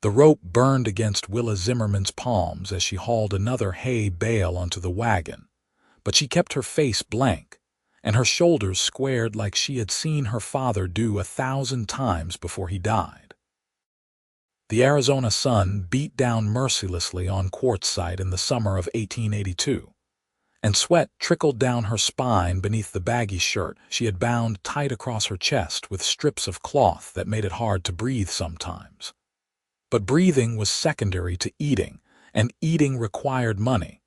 The rope burned against Willa Zimmerman's palms as she hauled another hay bale onto the wagon, but she kept her face blank, and her shoulders squared like she had seen her father do 1,000 times before he died. The Arizona sun beat down mercilessly on quartzsite in the summer of 1882, and sweat trickled down her spine beneath the baggy shirt she had bound tight across her chest with strips of cloth that made it hard to breathe sometimes. But breathing was secondary to eating, and eating required money,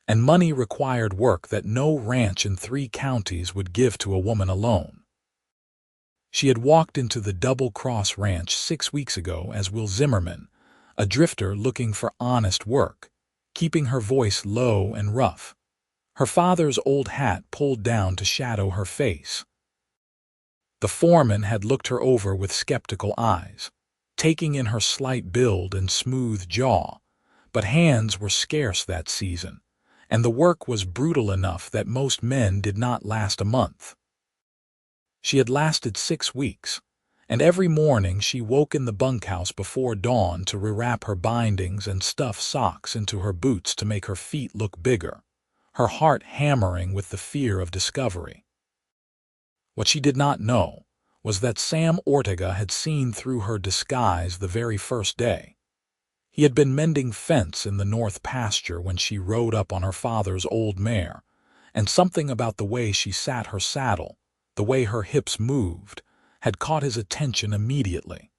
and money required work that no ranch in 3 counties would give to a woman alone. She had walked into the Double Cross Ranch 6 weeks ago as Willa Zimmerman, a drifter looking for honest work, keeping her voice low and rough, her father's old hat pulled down to shadow her face. The foreman had looked her over with skeptical eyes, taking in her slight build and smooth jaw, but hands were scarce that season, and the work was brutal enough that most men did not last a month. She had lasted 6 weeks, and every morning she woke in the bunkhouse before dawn to rewrap her bindings and stuff socks into her boots to make her feet look bigger, her heart hammering with the fear of discovery. What she did not know was that Sam Ortega had seen through her disguise the very first day. He had been mending fence in the north pasture when she rode up on her father's old mare, and something about the way she sat her saddle, the way her hips moved, had caught his attention immediately.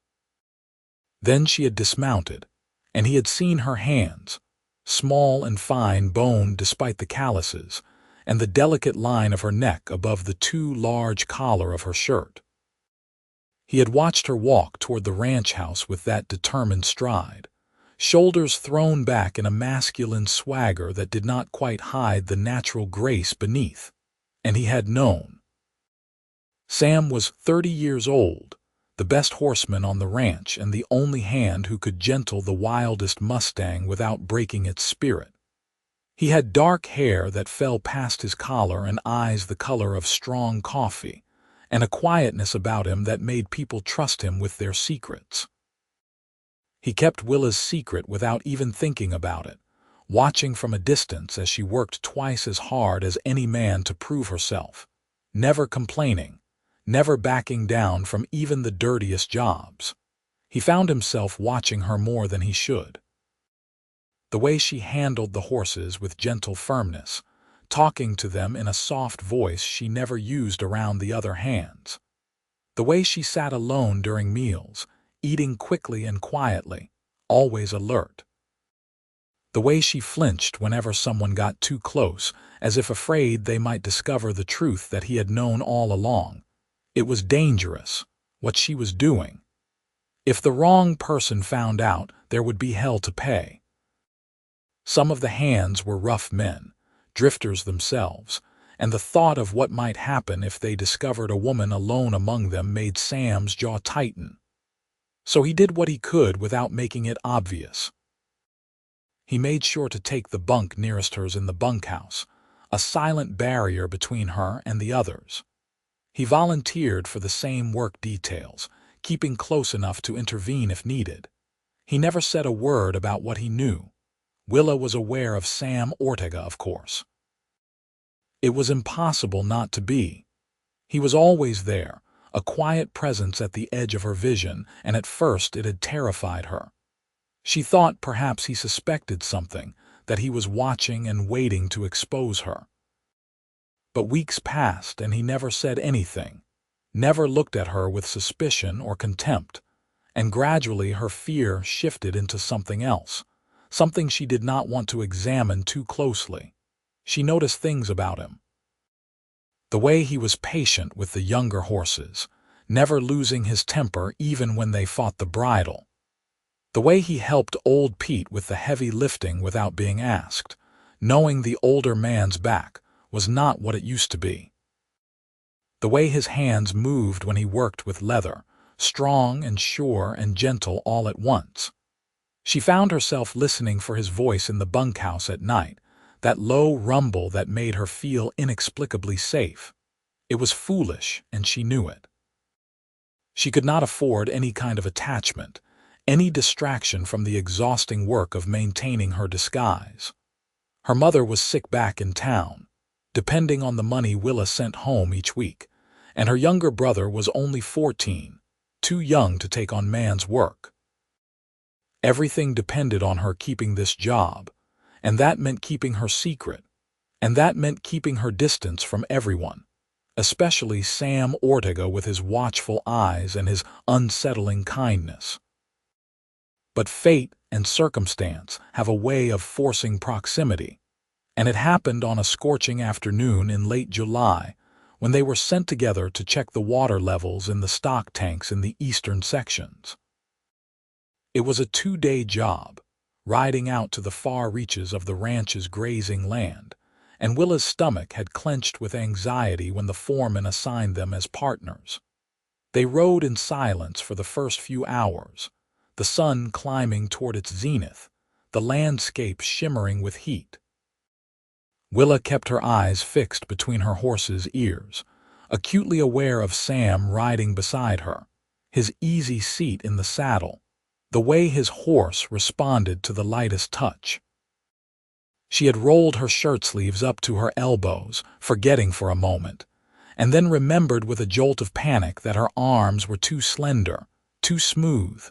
Then she had dismounted, and he had seen her hands, small and fine-boned despite the calluses, and the delicate line of her neck above the too large collar of her shirt. He had watched her walk toward the ranch house with that determined stride, shoulders thrown back in a masculine swagger that did not quite hide the natural grace beneath, and he had known. Sam was 30 years old, the best horseman on the ranch and the only hand who could gentle the wildest Mustang without breaking its spirit. He had dark hair that fell past his collar and eyes the color of strong coffee, and a quietness about him that made people trust him with their secrets. He kept Willa's secret without even thinking about it, watching from a distance as she worked twice as hard as any man to prove herself, never complaining, never backing down from even the dirtiest jobs. He found himself watching her more than he should. The way she handled the horses with gentle firmness, talking to them in a soft voice she never used around the other hands. The way she sat alone during meals, eating quickly and quietly, always alert. The way she flinched whenever someone got too close, as if afraid they might discover the truth that he had known all along. It was dangerous, what she was doing. If the wrong person found out, there would be hell to pay. Some of the hands were rough men, drifters themselves, and the thought of what might happen if they discovered a woman alone among them made Sam's jaw tighten. So he did what he could without making it obvious. He made sure to take the bunk nearest hers in the bunkhouse, a silent barrier between her and the others. He volunteered for the same work details, keeping close enough to intervene if needed. He never said a word about what he knew. Willa was aware of Sam Ortega, of course. It was impossible not to be. He was always there, a quiet presence at the edge of her vision, and at first it had terrified her. She thought perhaps he suspected something, that he was watching and waiting to expose her. But weeks passed and he never said anything, never looked at her with suspicion or contempt, and gradually her fear shifted into something else, something she did not want to examine too closely. She noticed things about him. The way he was patient with the younger horses, never losing his temper even when they fought the bridle. The way he helped old Pete with the heavy lifting without being asked, knowing the older man's back was not what it used to be. The way his hands moved when he worked with leather, strong and sure and gentle all at once. She found herself listening for his voice in the bunkhouse at night, that low rumble that made her feel inexplicably safe. It was foolish, and she knew it. She could not afford any kind of attachment, any distraction from the exhausting work of maintaining her disguise. Her mother was sick back in town, depending on the money Willa sent home each week, and her younger brother was only 14, too young to take on man's work. Everything depended on her keeping this job, and that meant keeping her secret, and that meant keeping her distance from everyone, especially Sam Ortega with his watchful eyes and his unsettling kindness. But fate and circumstance have a way of forcing proximity, and it happened on a scorching afternoon in late July when they were sent together to check the water levels in the stock tanks in the eastern sections. It was a 2-day job, riding out to the far reaches of the ranch's grazing land, and Willa's stomach had clenched with anxiety when the foreman assigned them as partners. They rode in silence for the first few hours, the sun climbing toward its zenith, the landscape shimmering with heat. Willa kept her eyes fixed between her horse's ears, acutely aware of Sam riding beside her, his easy seat in the saddle, the way his horse responded to the lightest touch. She had rolled her shirt sleeves up to her elbows, forgetting for a moment, and then remembered with a jolt of panic that her arms were too slender, too smooth.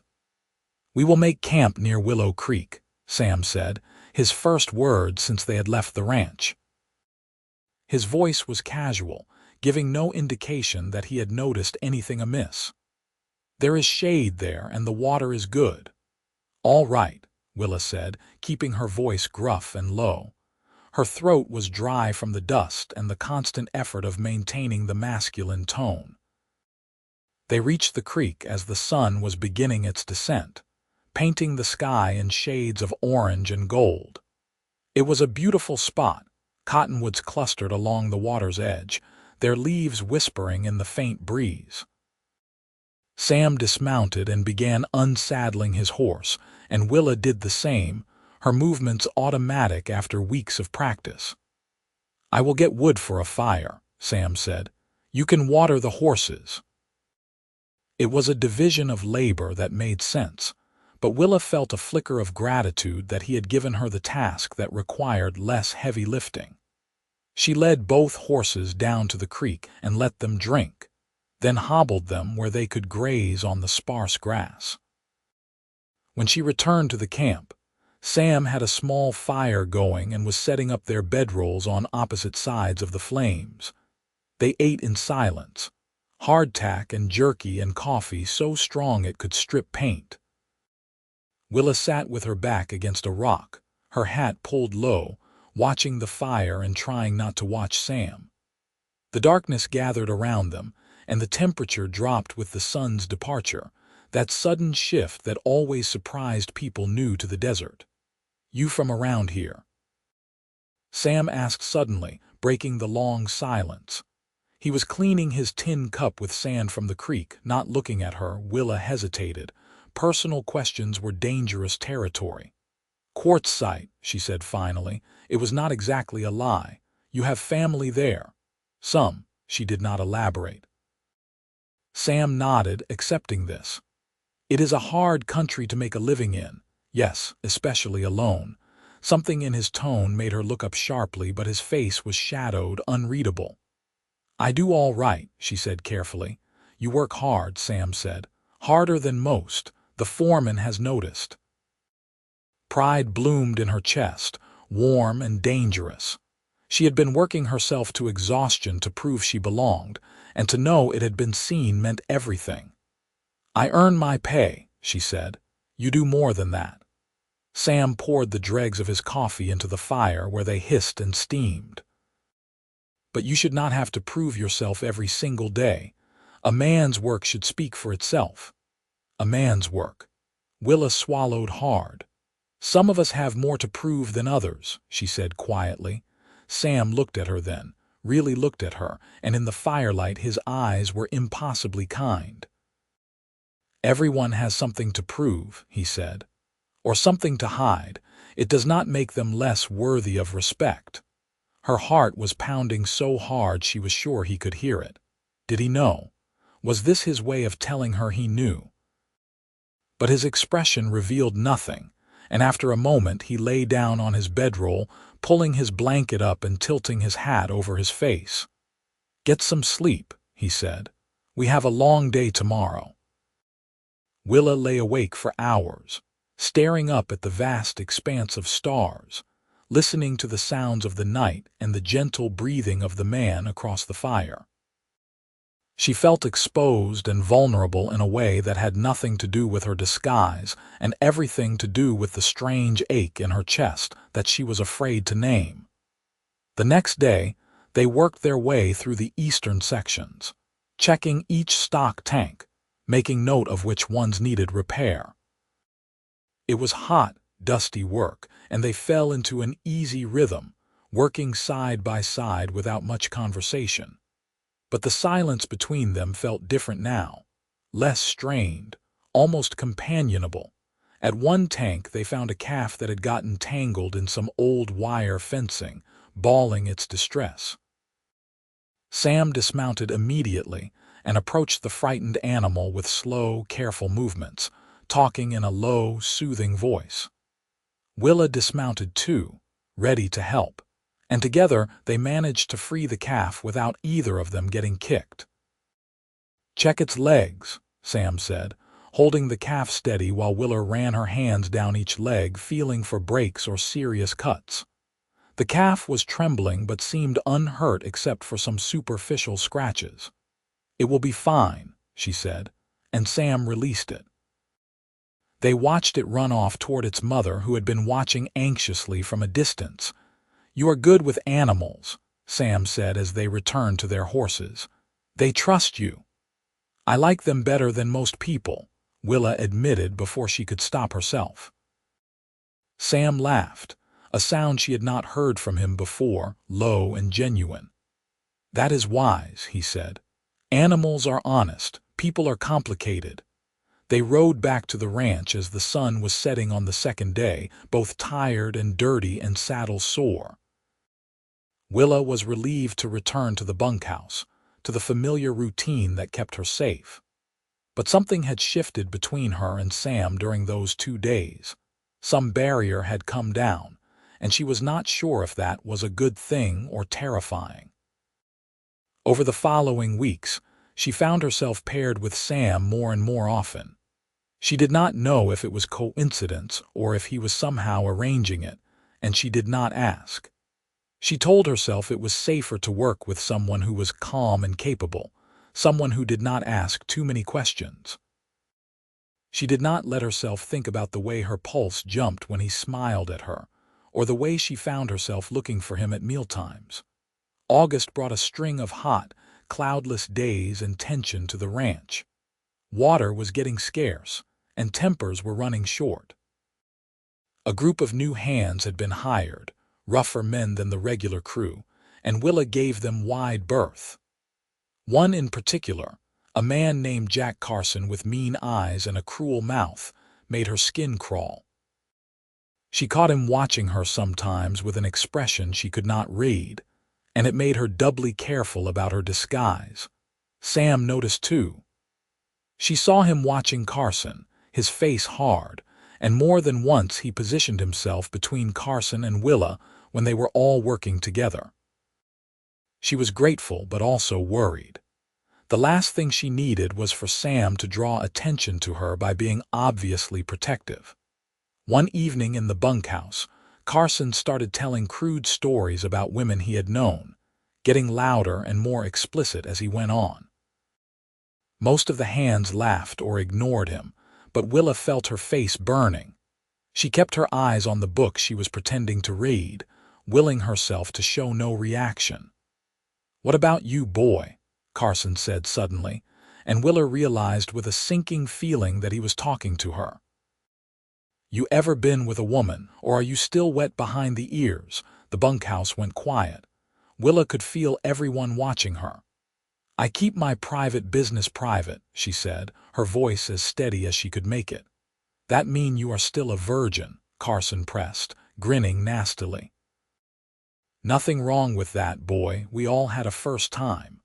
"We will make camp near Willow Creek," Sam said, his first word since they had left the ranch. His voice was casual, giving no indication that he had noticed anything amiss. "There is shade there, and the water is good." "All right," Willa said, keeping her voice gruff and low. Her throat was dry from the dust and the constant effort of maintaining the masculine tone. They reached the creek as the sun was beginning its descent, painting the sky in shades of orange and gold. It was a beautiful spot, cottonwoods clustered along the water's edge, their leaves whispering in the faint breeze. Sam dismounted and began unsaddling his horse, and Willa did the same, her movements automatic after weeks of practice. "I will get wood for a fire," Sam said. "You can water the horses." It was a division of labor that made sense, but Willa felt a flicker of gratitude that he had given her the task that required less heavy lifting. She led both horses down to the creek and let them drink, then hobbled them where they could graze on the sparse grass. When she returned to the camp, Sam had a small fire going and was setting up their bedrolls on opposite sides of the flames. They ate in silence, hardtack and jerky and coffee so strong it could strip paint. Willa sat with her back against a rock, her hat pulled low, watching the fire and trying not to watch Sam. The darkness gathered around them, and the temperature dropped with the sun's departure, that sudden shift that always surprised people new to the desert. "You from around here?" Sam asked suddenly, breaking the long silence. He was cleaning his tin cup with sand from the creek, not looking at her. Willa hesitated. Personal questions were dangerous territory. "Quartzsite," she said finally. It was not exactly a lie. "You have family there." "Some." She did not elaborate. Sam nodded, accepting this. "It is a hard country to make a living in." "Yes, especially alone." Something in his tone made her look up sharply, but his face was shadowed, unreadable. "I do all right," she said carefully. "You work hard," Sam said. "Harder than most. The foreman has noticed." Pride bloomed in her chest, warm and dangerous. She had been working herself to exhaustion to prove she belonged, and to know it had been seen meant everything. "I earn my pay," she said. "You do more than that." Sam poured the dregs of his coffee into the fire where they hissed and steamed. "But you should not have to prove yourself every single day. A man's work should speak for itself." "A man's work." Willa swallowed hard. "Some of us have more to prove than others," she said quietly. Sam looked at her then, really looked at her, and in the firelight his eyes were impossibly kind. "Everyone has something to prove," he said, "or something to hide. It does not make them less worthy of respect." Her heart was pounding so hard she was sure he could hear it. Did he know? Was this his way of telling her he knew? But his expression revealed nothing, and after a moment he lay down on his bedroll, pulling his blanket up and tilting his hat over his face. "Get some sleep," he said. "We have a long day tomorrow." Willa lay awake for hours, staring up at the vast expanse of stars, listening to the sounds of the night and the gentle breathing of the man across the fire. She felt exposed and vulnerable in a way that had nothing to do with her disguise and everything to do with the strange ache in her chest that she was afraid to name. The next day, they worked their way through the eastern sections, checking each stock tank, making note of which ones needed repair. It was hot, dusty work, and they fell into an easy rhythm, working side by side without much conversation. But the silence between them felt different now, less strained, almost companionable. At one tank they found a calf that had gotten tangled in some old wire fencing, bawling its distress. Sam dismounted immediately and approached the frightened animal with slow, careful movements, talking in a low, soothing voice. Willa dismounted too, ready to help, and together they managed to free the calf without either of them getting kicked. "Check its legs," Sam said, holding the calf steady while Willa ran her hands down each leg, feeling for breaks or serious cuts. The calf was trembling but seemed unhurt except for some superficial scratches. "It will be fine," she said, and Sam released it. They watched it run off toward its mother, who had been watching anxiously from a distance. "You are good with animals," Sam said as they returned to their horses. "They trust you." "I like them better than most people," Willa admitted before she could stop herself. Sam laughed, a sound she had not heard from him before, low and genuine. "That is wise," he said. "Animals are honest, people are complicated." They rode back to the ranch as the sun was setting on the second day, both tired and dirty and saddle sore. Willa was relieved to return to the bunkhouse, to the familiar routine that kept her safe. But something had shifted between her and Sam during those 2 days. Some barrier had come down, and she was not sure if that was a good thing or terrifying. Over the following weeks, she found herself paired with Sam more and more often. She did not know if it was coincidence or if he was somehow arranging it, and she did not ask. She told herself it was safer to work with someone who was calm and capable, someone who did not ask too many questions. She did not let herself think about the way her pulse jumped when he smiled at her, or the way she found herself looking for him at mealtimes. August brought a string of hot, cloudless days and tension to the ranch. Water was getting scarce, and tempers were running short. A group of new hands had been hired, rougher men than the regular crew, and Willa gave them wide berth. One in particular, a man named Jack Carson with mean eyes and a cruel mouth, made her skin crawl. She caught him watching her sometimes with an expression she could not read, and it made her doubly careful about her disguise. Sam noticed too. She saw him watching Carson, his face hard, and more than once he positioned himself between Carson and Willa when they were all working together. She was grateful but also worried. The last thing she needed was for Sam to draw attention to her by being obviously protective. One evening in the bunkhouse, Carson started telling crude stories about women he had known, getting louder and more explicit as he went on. Most of the hands laughed or ignored him, but Willa felt her face burning. She kept her eyes on the book she was pretending to read, willing herself to show no reaction. "What about you, boy?" Carson said suddenly, and Willa realized with a sinking feeling that he was talking to her. "You ever been with a woman, or are you still wet behind the ears?" The bunkhouse went quiet. Willa could feel everyone watching her. "I keep my private business private," she said, her voice as steady as she could make it. "That mean you are still a virgin?" Carson pressed, grinning nastily. "Nothing wrong with that, boy. We all had a first time."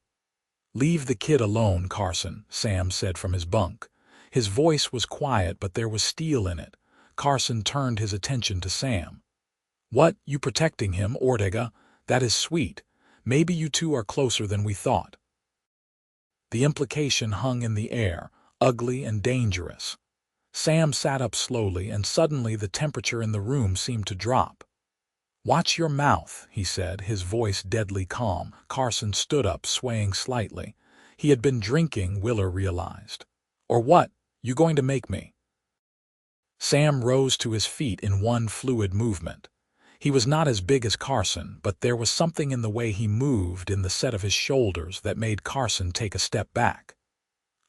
"Leave the kid alone, Carson," Sam said from his bunk. His voice was quiet, but there was steel in it. Carson turned his attention to Sam. "What, you protecting him, Ortega? That is sweet. Maybe you two are closer than we thought." The implication hung in the air, ugly and dangerous. Sam sat up slowly, and suddenly the temperature in the room seemed to drop. "Watch your mouth," he said, his voice deadly calm. Carson stood up, swaying slightly. He had been drinking, Willa realized. "Or what? You going to make me?" Sam rose to his feet in one fluid movement. He was not as big as Carson, but there was something in the way he moved, in the set of his shoulders, that made Carson take a step back.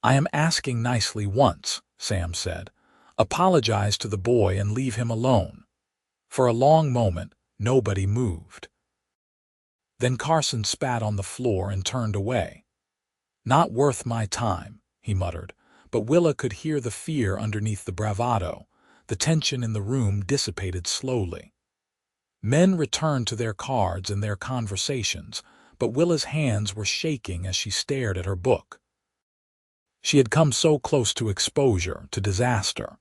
"I am asking nicely once," Sam said. "Apologize to the boy and leave him alone." For a long moment, nobody moved. Then Carson spat on the floor and turned away. "Not worth my time," he muttered, but Willa could hear the fear underneath the bravado. The tension in the room dissipated slowly. Men returned to their cards and their conversations, but Willa's hands were shaking as she stared at her book. She had come so close to exposure, to disaster.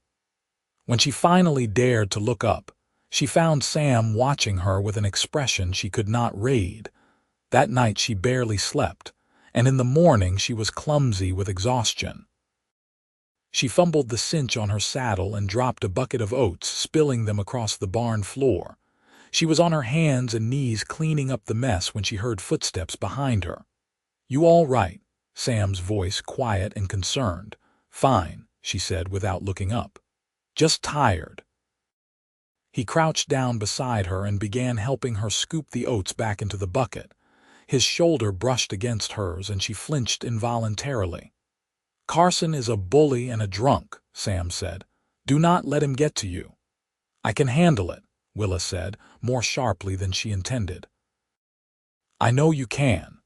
When she finally dared to look up, she found Sam watching her with an expression she could not read. That night she barely slept, and in the morning she was clumsy with exhaustion. She fumbled the cinch on her saddle and dropped a bucket of oats, spilling them across the barn floor. She was on her hands and knees cleaning up the mess when she heard footsteps behind her. "You all right?" Sam's voice quiet and concerned. "Fine," she said without looking up. "Just tired." He crouched down beside her and began helping her scoop the oats back into the bucket. His shoulder brushed against hers and she flinched involuntarily. "Carson is a bully and a drunk," Sam said. "Do not let him get to you." "I can handle it," Willa said, more sharply than she intended. "I know you can."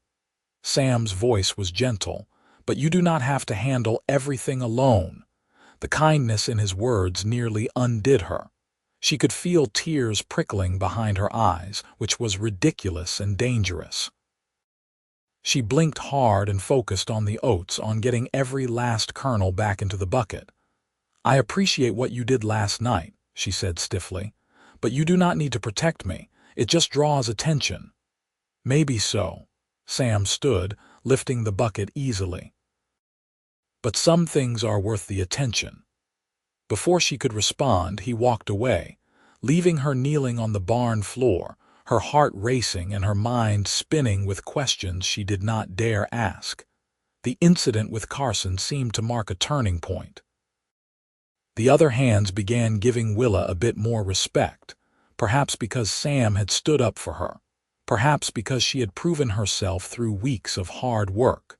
Sam's voice was gentle, "but you do not have to handle everything alone." The kindness in his words nearly undid her. She could feel tears prickling behind her eyes, which was ridiculous and dangerous. She blinked hard and focused on the oats, on getting every last kernel back into the bucket. "I appreciate what you did last night," she said stiffly, "but you do not need to protect me. It just draws attention." "Maybe so." Sam stood, lifting the bucket easily. "But some things are worth the attention." Before she could respond, he walked away, leaving her kneeling on the barn floor, her heart racing and her mind spinning with questions she did not dare ask. The incident with Carson seemed to mark a turning point. The other hands began giving Willa a bit more respect, perhaps because Sam had stood up for her, perhaps because she had proven herself through weeks of hard work.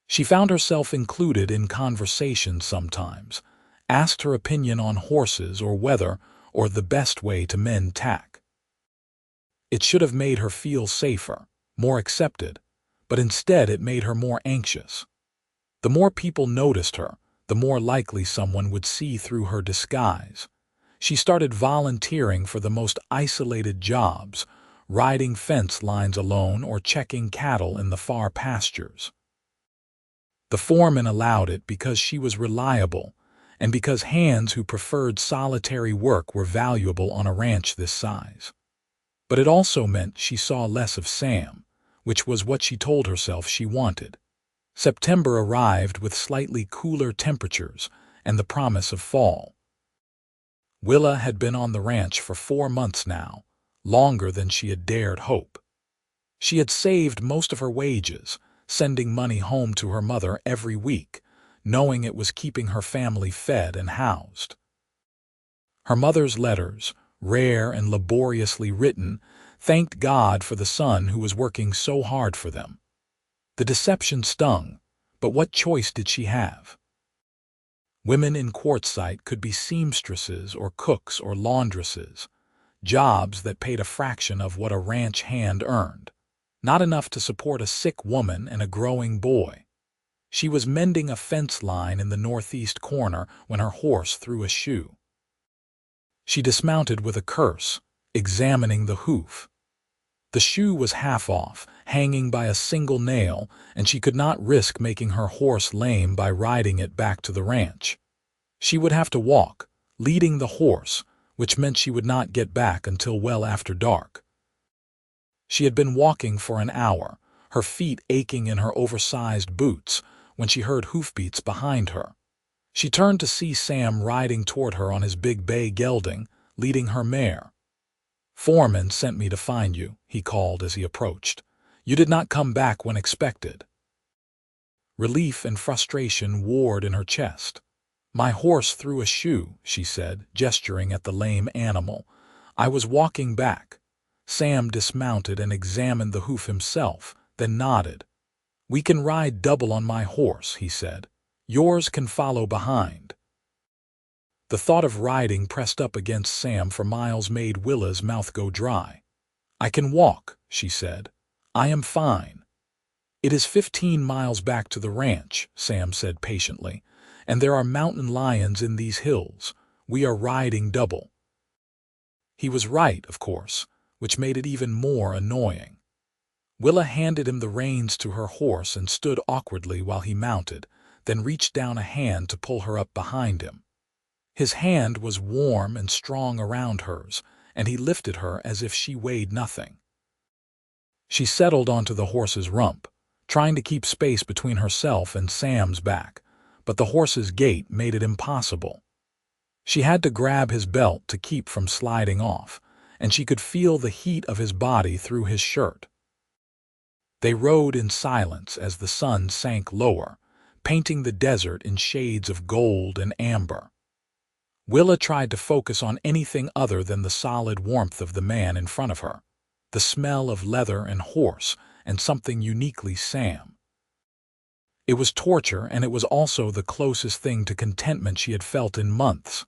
She found herself included in conversations sometimes, asked her opinion on horses or weather or the best way to mend tack. It should have made her feel safer, more accepted, but instead it made her more anxious. The more people noticed her, the more likely someone would see through her disguise. She started volunteering for the most isolated jobs, riding fence lines alone or checking cattle in the far pastures. The foreman allowed it because she was reliable, and because hands who preferred solitary work were valuable on a ranch this size. But it also meant she saw less of Sam, which was what she told herself she wanted. September arrived with slightly cooler temperatures and the promise of fall. Willa had been on the ranch for 4 months now, longer than she had dared hope. She had saved most of her wages, sending money home to her mother every week, knowing it was keeping her family fed and housed. Her mother's letters, rare and laboriously written, thanked God for the son who was working so hard for them. The deception stung, but what choice did she have? Women in Quartzsite could be seamstresses or cooks or laundresses, jobs that paid a fraction of what a ranch hand earned, not enough to support a sick woman and a growing boy. She was mending a fence line in the northeast corner when her horse threw a shoe. She dismounted with a curse, examining the hoof. The shoe was half off, hanging by a single nail, and she could not risk making her horse lame by riding it back to the ranch. She would have to walk, leading the horse, which meant she would not get back until well after dark. She had been walking for an hour, her feet aching in her oversized boots, when she heard hoofbeats behind her. She turned to see Sam riding toward her on his big bay gelding, leading her mare. "Foreman sent me to find you," he called as he approached. "You did not come back when expected." Relief and frustration warred in her chest. "My horse threw a shoe," she said, gesturing at the lame animal. "I was walking back." Sam dismounted and examined the hoof himself, then nodded. "We can ride double on my horse," he said. "Yours can follow behind." The thought of riding pressed up against Sam for miles made Willa's mouth go dry. "I can walk," she said. "I am fine." "It is 15 miles back to the ranch," Sam said patiently, "and there are mountain lions in these hills. We are riding double." He was right, of course, which made it even more annoying. Willa handed him the reins to her horse and stood awkwardly while he mounted, then reached down a hand to pull her up behind him. His hand was warm and strong around hers, and he lifted her as if she weighed nothing. She settled onto the horse's rump, trying to keep space between herself and Sam's back, but the horse's gait made it impossible. She had to grab his belt to keep from sliding off, and she could feel the heat of his body through his shirt. They rode in silence as the sun sank lower, painting the desert in shades of gold and amber. Willa tried to focus on anything other than the solid warmth of the man in front of her, the smell of leather and horse, and something uniquely Sam. It was torture, and it was also the closest thing to contentment she had felt in months.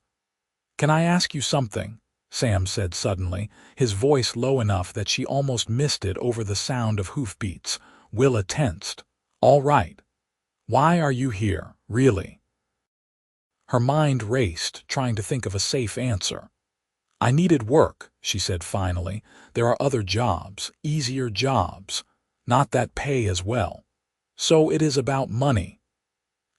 "Can I ask you something?" Sam said suddenly, his voice low enough that she almost missed it over the sound of hoofbeats. Willa tensed. "All right. Why are you here, really?" Her mind raced, trying to think of a safe answer. "I needed work," she said finally. "There are other jobs, easier jobs, not that pay as well. So it is about money."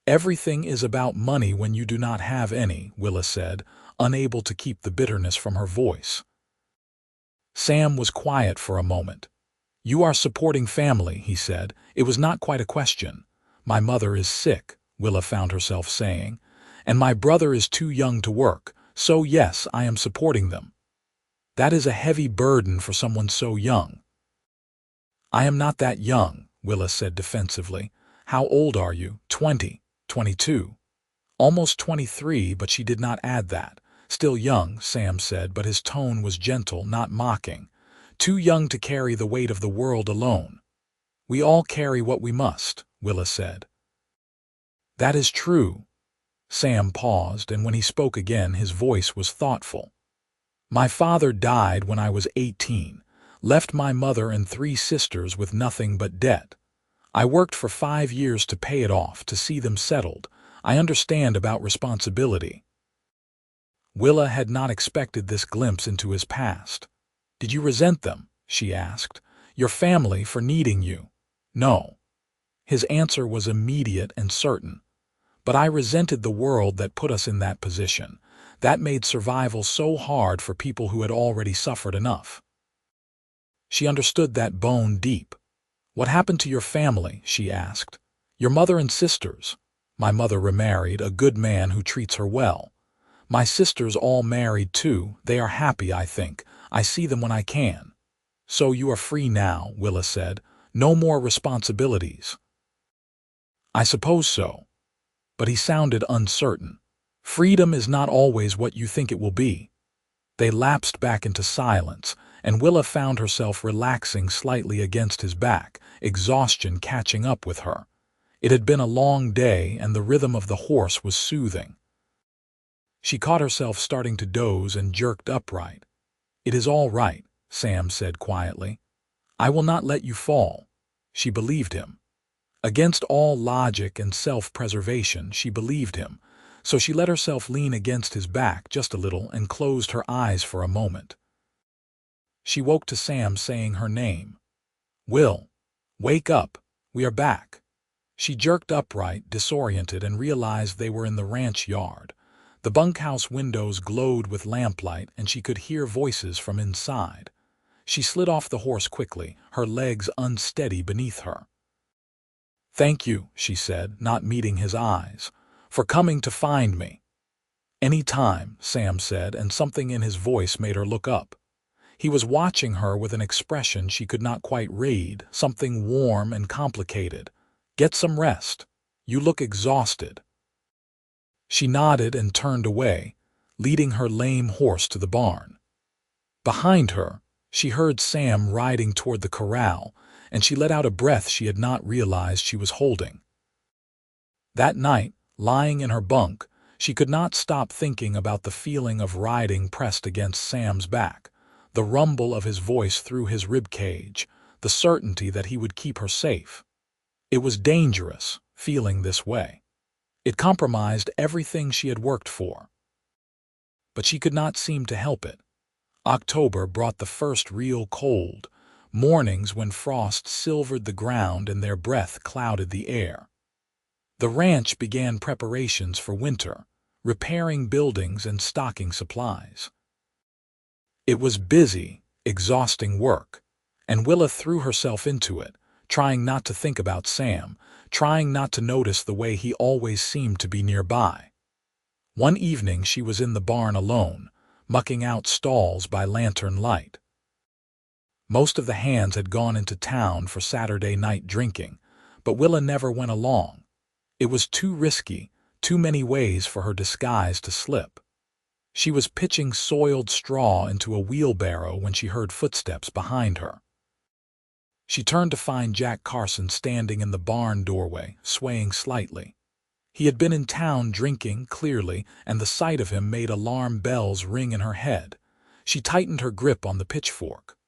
"Everything is about money when you do not have any," Willa said, unable to keep the bitterness from her voice. Sam was quiet for a moment. "You are supporting family," he said. "It was not quite a question." "My mother is sick," Willa found herself saying, "and my brother is too young to work, so yes, I am supporting them." "That is a heavy burden for someone so young." "I am not that young," Willa said defensively. "How old are you? 20, 22. "Almost 23, but she did not add that. "Still young," Sam said, but his tone was gentle, not mocking. "Too young to carry the weight of the world alone." "We all carry what we must," Willa said. "That is true." Sam paused, and when he spoke again, his voice was thoughtful. "My father died when I was 18, left my mother and 3 sisters with nothing but debt. I worked for 5 years to pay it off, to see them settled. I understand about responsibility." Willa had not expected this glimpse into his past. "Did you resent them?" she asked. "Your family for needing you?" "No." His answer was immediate and certain. "But I resented the world that put us in that position. That made survival so hard for people who had already suffered enough." She understood that bone deep. "What happened to your family?" she asked. "Your mother and sisters?" "My mother remarried a good man who treats her well. My sisters all married too. They are happy, I think. I see them when I can." "So you are free now," Willa said. "No more responsibilities." "I suppose so." But he sounded uncertain. "Freedom is not always what you think it will be." They lapsed back into silence, and Willa found herself relaxing slightly against his back, exhaustion catching up with her. It had been a long day, and the rhythm of the horse was soothing. She caught herself starting to doze and jerked upright. "It is all right," Sam said quietly. "I will not let you fall." She believed him. Against all logic and self-preservation, she believed him, so she let herself lean against his back just a little and closed her eyes for a moment. She woke to Sam saying her name. "Will, wake up, we are back." She jerked upright, disoriented, and realized they were in the ranch yard. The bunkhouse windows glowed with lamplight, and she could hear voices from inside. She slid off the horse quickly, her legs unsteady beneath her. "Thank you," she said, not meeting his eyes, "for coming to find me." "Any time," Sam said, and something in his voice made her look up. He was watching her with an expression she could not quite read, something warm and complicated. "Get some rest. You look exhausted." She nodded and turned away, leading her lame horse to the barn. Behind her, she heard Sam riding toward the corral, and she let out a breath she had not realized she was holding. That night, lying in her bunk, she could not stop thinking about the feeling of riding pressed against Sam's back, the rumble of his voice through his ribcage, the certainty that he would keep her safe. It was dangerous, feeling this way. It compromised everything she had worked for. But she could not seem to help it. October brought the first real cold, mornings when frost silvered the ground and their breath clouded the air. The ranch began preparations for winter, repairing buildings and stocking supplies. It was busy, exhausting work, and Willa threw herself into it, trying not to think about Sam, trying not to notice the way he always seemed to be nearby. One evening she was in the barn alone, mucking out stalls by lantern light. Most of the hands had gone into town for Saturday night drinking, but Willa never went along. It was too risky, too many ways for her disguise to slip. She was pitching soiled straw into a wheelbarrow when she heard footsteps behind her. She turned to find Jack Carson standing in the barn doorway, swaying slightly. He had been in town drinking, clearly, and the sight of him made alarm bells ring in her head. She tightened her grip on the pitchfork.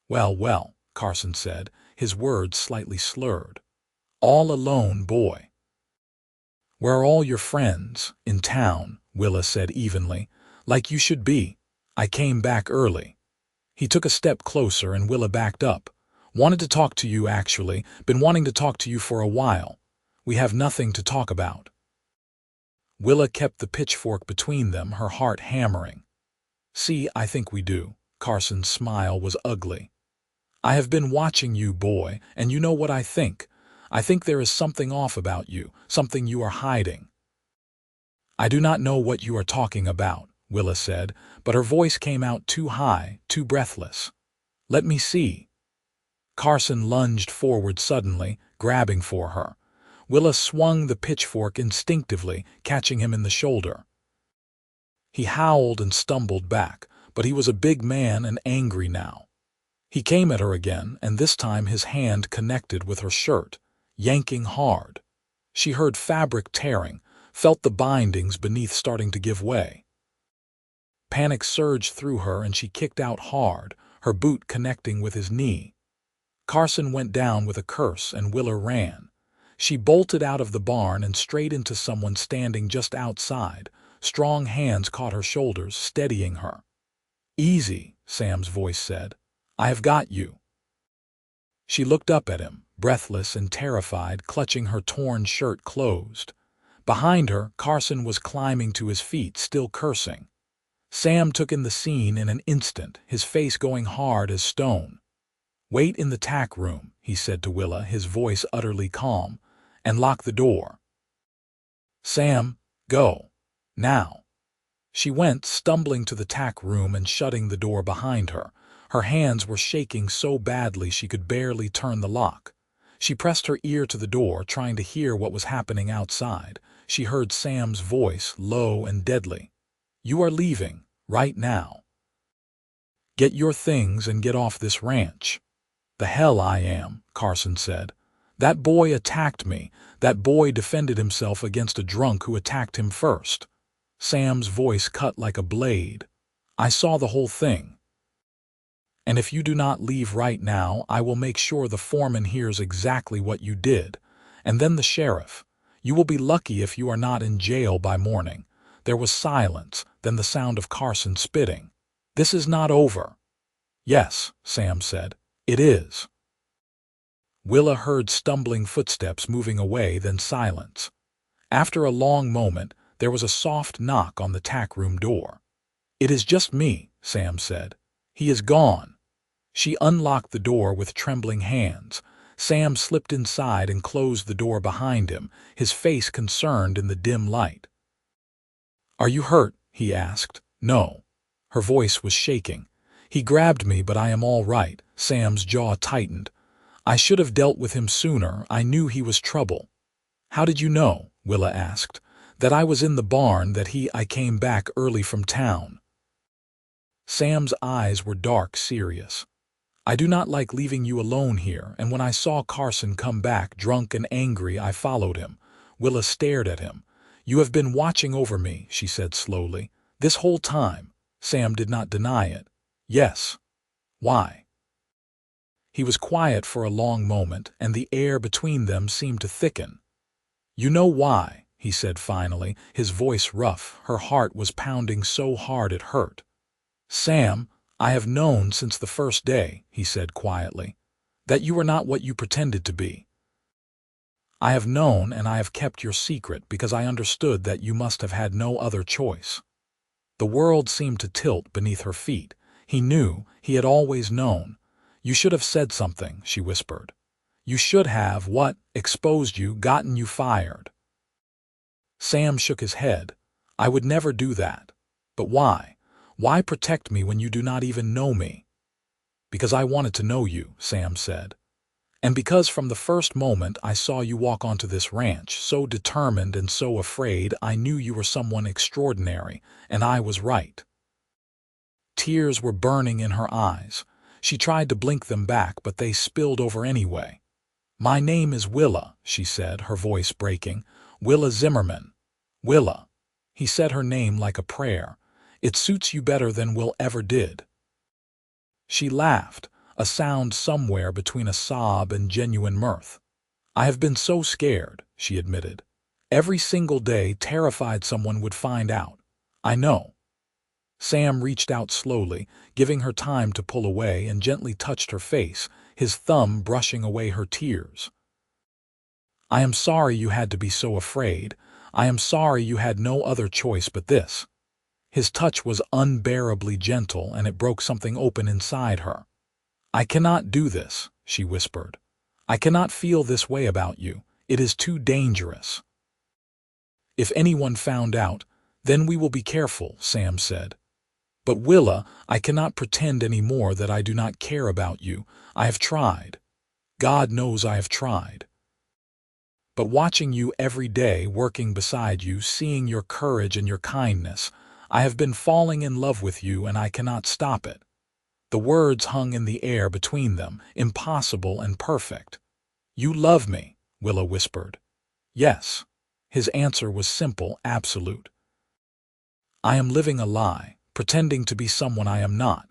"Well, well," Carson said, his words slightly slurred. "All alone, boy." "Where are all your friends? In town," Willa said evenly. "Like you should be. I came back early." He took a step closer and Willa backed up. "Wanted to talk to you, actually. Been wanting to talk to you for a while. We have nothing to talk about." Willa kept the pitchfork between them, her heart hammering. "See, I think we do." Carson's smile was ugly. "I have been watching you, boy, and you know what I think. I think there is something off about you, something you are hiding." "I do not know what you are talking about," Willa said, but her voice came out too high, too breathless. "Let me see." Carson lunged forward suddenly, grabbing for her. Willa swung the pitchfork instinctively, catching him in the shoulder. He howled and stumbled back, but he was a big man and angry now. He came at her again, and this time his hand connected with her shirt, yanking hard. She heard fabric tearing, felt the bindings beneath starting to give way. Panic surged through her and she kicked out hard, her boot connecting with his knee. Carson went down with a curse and Willa ran. She bolted out of the barn and straight into someone standing just outside. Strong hands caught her shoulders, steadying her. "Easy," Sam's voice said. "I have got you." She looked up at him, breathless and terrified, clutching her torn shirt closed. Behind her, Carson was climbing to his feet, still cursing. Sam took in the scene in an instant, his face going hard as stone. "Wait in the tack room," he said to Willa, his voice utterly calm, "and lock the door." "Sam, go. Now." She went, stumbling to the tack room and shutting the door behind her. Her hands were shaking so badly she could barely turn the lock. She pressed her ear to the door, trying to hear what was happening outside. She heard Sam's voice, low and deadly. "You are leaving, right now. Get your things and get off this ranch." "The hell I am," Carson said. "That boy attacked me. That boy defended himself against a drunk who attacked him first." Sam's voice cut like a blade. "I saw the whole thing. And if you do not leave right now, I will make sure the foreman hears exactly what you did. And then the sheriff. You will be lucky if you are not in jail by morning." There was silence, then the sound of Carson spitting. "This is not over." Yes, Sam said. It is. Willa heard stumbling footsteps moving away, then silence. After a long moment, there was a soft knock on the tack room door. It is just me, Sam said. He is gone. She unlocked the door with trembling hands. Sam slipped inside and closed the door behind him, his face concerned in the dim light. Are you hurt? He asked. No. Her voice was shaking. He grabbed me, but I am all right. Sam's jaw tightened. I should have dealt with him sooner. I knew he was trouble. How did you know? Willa asked. That I was in the barn, that I came back early from town. Sam's eyes were dark, serious. I do not like leaving you alone here, and when I saw Carson come back drunk and angry, I followed him. Willa stared at him. You have been watching over me, she said slowly. This whole time. Sam did not deny it. Yes. Why? He was quiet for a long moment, and the air between them seemed to thicken. You know why, he said finally, his voice rough. Her heart was pounding so hard it hurt. Sam, I have known since the first day, he said quietly, that you were not what you pretended to be. I have known, and I have kept your secret because I understood that you must have had no other choice. The world seemed to tilt beneath her feet. He knew, he had always known. You should have said something, she whispered. You should have, what, exposed you, gotten you fired. Sam shook his head. I would never do that. But why? Why protect me when you do not even know me? Because I wanted to know you, Sam said. And because from the first moment I saw you walk onto this ranch, so determined and so afraid, I knew you were someone extraordinary, and I was right. Tears were burning in her eyes. She tried to blink them back, but they spilled over anyway. My name is Willa, she said, her voice breaking. Willa Zimmerman. Willa. He said her name like a prayer. It suits you better than Will ever did. She laughed, a sound somewhere between a sob and genuine mirth. I have been so scared, she admitted. Every single day, terrified someone would find out. I know. Sam reached out slowly, giving her time to pull away, and gently touched her face, his thumb brushing away her tears. I am sorry you had to be so afraid. I am sorry you had no other choice but this. His touch was unbearably gentle, and it broke something open inside her. I cannot do this, she whispered. I cannot feel this way about you. It is too dangerous. If anyone found out, then we will be careful, Sam said. But Willa, I cannot pretend any more that I do not care about you. I have tried. God knows I have tried. But watching you every day, working beside you, seeing your courage and your kindness, I have been falling in love with you, and I cannot stop it. The words hung in the air between them, impossible and perfect. You love me, Willa whispered. Yes. His answer was simple, absolute. I am living a lie, pretending to be someone I am not.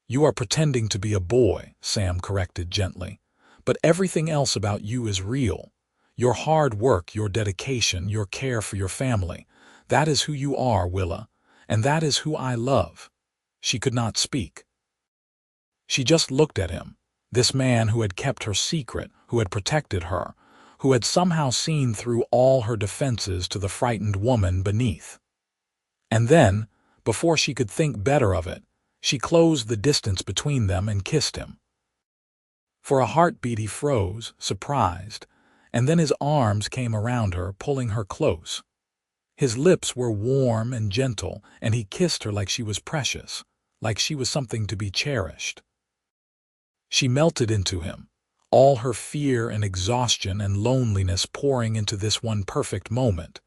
You are pretending to be a boy, Sam corrected gently. But everything else about you is real. Your hard work, your dedication, your care for your family. That is who you are, Willa, and that is who I love. She could not speak. She just looked at him, this man who had kept her secret, who had protected her, who had somehow seen through all her defenses to the frightened woman beneath. And then, before she could think better of it, she closed the distance between them and kissed him. For a heartbeat he froze, surprised, and then his arms came around her, pulling her close. His lips were warm and gentle, and he kissed her like she was precious, like she was something to be cherished. She melted into him, all her fear and exhaustion and loneliness pouring into this one perfect moment.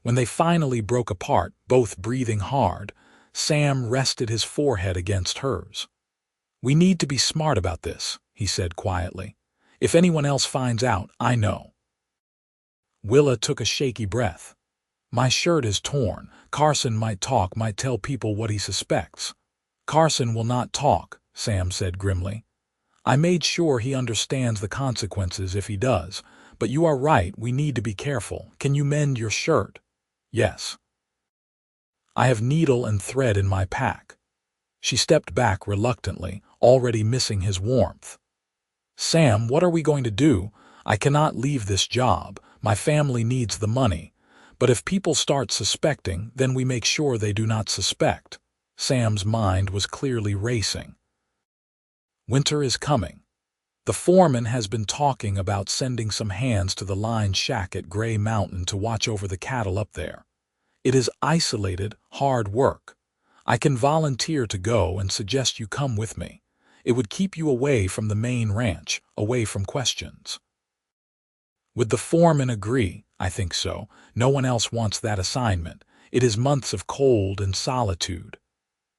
When they finally broke apart, both breathing hard, Sam rested his forehead against hers. We need to be smart about this, he said quietly. If anyone else finds out, I know. Willa took a shaky breath. My shirt is torn. Carson might talk, might tell people what he suspects. Carson will not talk, Sam said grimly. I made sure he understands the consequences if he does, but you are right, we need to be careful. Can you mend your shirt? Yes. I have needle and thread in my pack. She stepped back reluctantly, already missing his warmth. "Sam, what are we going to do? I cannot leave this job. My family needs the money. But if people start suspecting, then we make sure they do not suspect." Sam's mind was clearly racing. Winter is coming. The foreman has been talking about sending some hands to the line shack at Gray Mountain to watch over the cattle up there. It is isolated, hard work. I can volunteer to go and suggest you come with me. It would keep you away from the main ranch, away from questions. Would the foreman agree? I think so. No one else wants that assignment. It is months of cold and solitude.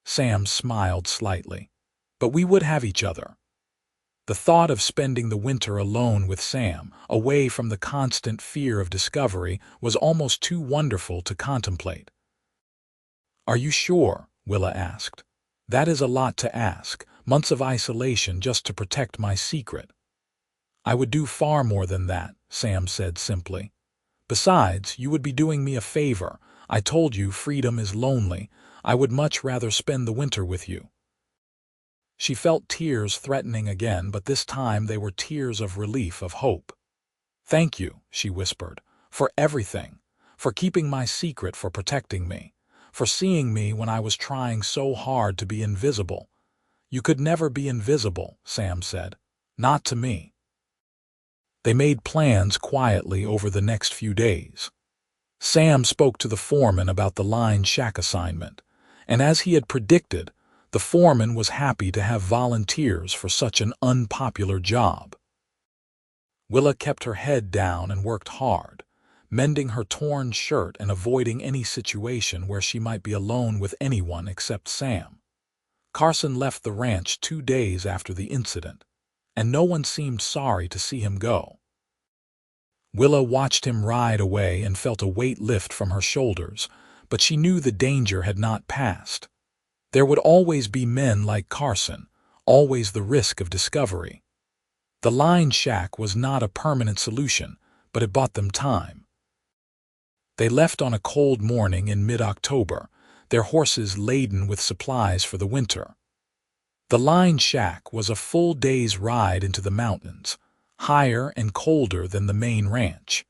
Sam smiled slightly. But we would have each other. The thought of spending the winter alone with Sam, away from the constant fear of discovery, was almost too wonderful to contemplate. "Are you sure?" Willa asked. "That is a lot to ask, months of isolation just to protect my secret." "I would do far more than that," Sam said simply. "Besides, you would be doing me a favor. I told you freedom is lonely. I would much rather spend the winter with you." She felt tears threatening again, but this time they were tears of relief, of hope. "Thank you," she whispered, "for everything, for keeping my secret, for protecting me, for seeing me when I was trying so hard to be invisible." "You could never be invisible," Sam said. "Not to me." They made plans quietly over the next few days. Sam spoke to the foreman about the line shack assignment, and as he had predicted, the foreman was happy to have volunteers for such an unpopular job. Willa kept her head down and worked hard, mending her torn shirt and avoiding any situation where she might be alone with anyone except Sam. Carson left the ranch 2 days after the incident, and no one seemed sorry to see him go. Willa watched him ride away and felt a weight lift from her shoulders, but she knew the danger had not passed. There would always be men like Carson, always the risk of discovery. The line shack was not a permanent solution, but it bought them time. They left on a cold morning in mid-October, their horses laden with supplies for the winter. The line shack was a full day's ride into the mountains, higher and colder than the main ranch.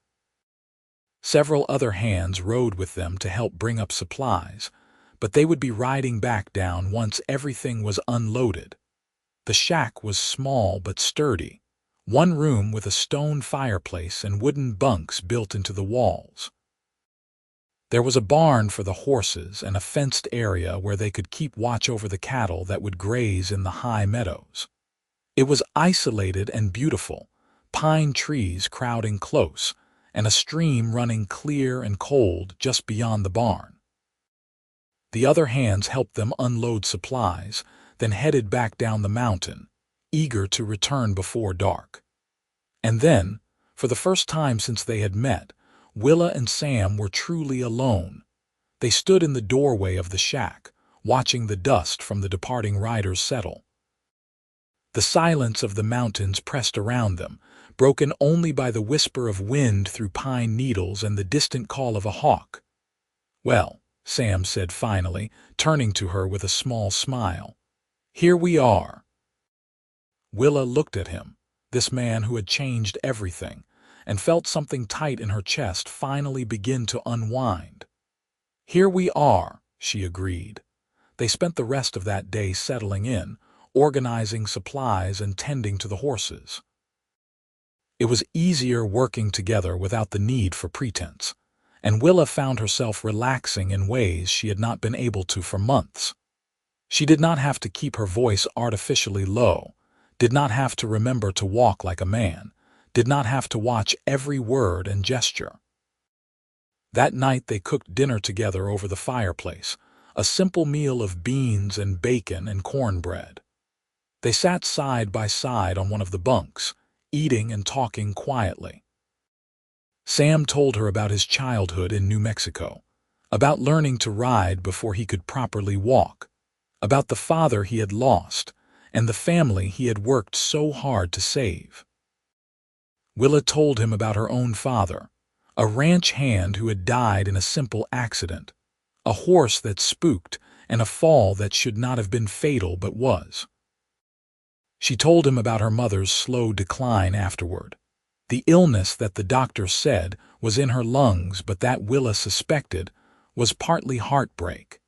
Several other hands rode with them to help bring up supplies, but they would be riding back down once everything was unloaded. The shack was small but sturdy, one room with a stone fireplace and wooden bunks built into the walls. There was a barn for the horses and a fenced area where they could keep watch over the cattle that would graze in the high meadows. It was isolated and beautiful, pine trees crowding close, and a stream running clear and cold just beyond the barn. The other hands helped them unload supplies, then headed back down the mountain, eager to return before dark. And then, for the first time since they had met, Willa and Sam were truly alone. They stood in the doorway of the shack, watching the dust from the departing riders settle. The silence of the mountains pressed around them, broken only by the whisper of wind through pine needles and the distant call of a hawk. "Well," Sam said finally, turning to her with a small smile, "here we are." Willa looked at him, this man who had changed everything, and felt something tight in her chest finally begin to unwind. "Here we are," she agreed. They spent the rest of that day settling in, organizing supplies and tending to the horses. It was easier working together without the need for pretense, and Willa found herself relaxing in ways she had not been able to for months. She did not have to keep her voice artificially low, did not have to remember to walk like a man, did not have to watch every word and gesture. That night they cooked dinner together over the fireplace, a simple meal of beans and bacon and cornbread. They sat side by side on one of the bunks, eating and talking quietly. Sam told her about his childhood in New Mexico, about learning to ride before he could properly walk, about the father he had lost, and the family he had worked so hard to save. Willa told him about her own father, a ranch hand who had died in a simple accident, a horse that spooked, and a fall that should not have been fatal but was. She told him about her mother's slow decline afterward. The illness that the doctor said was in her lungs, but that Willa suspected was partly heartbreak.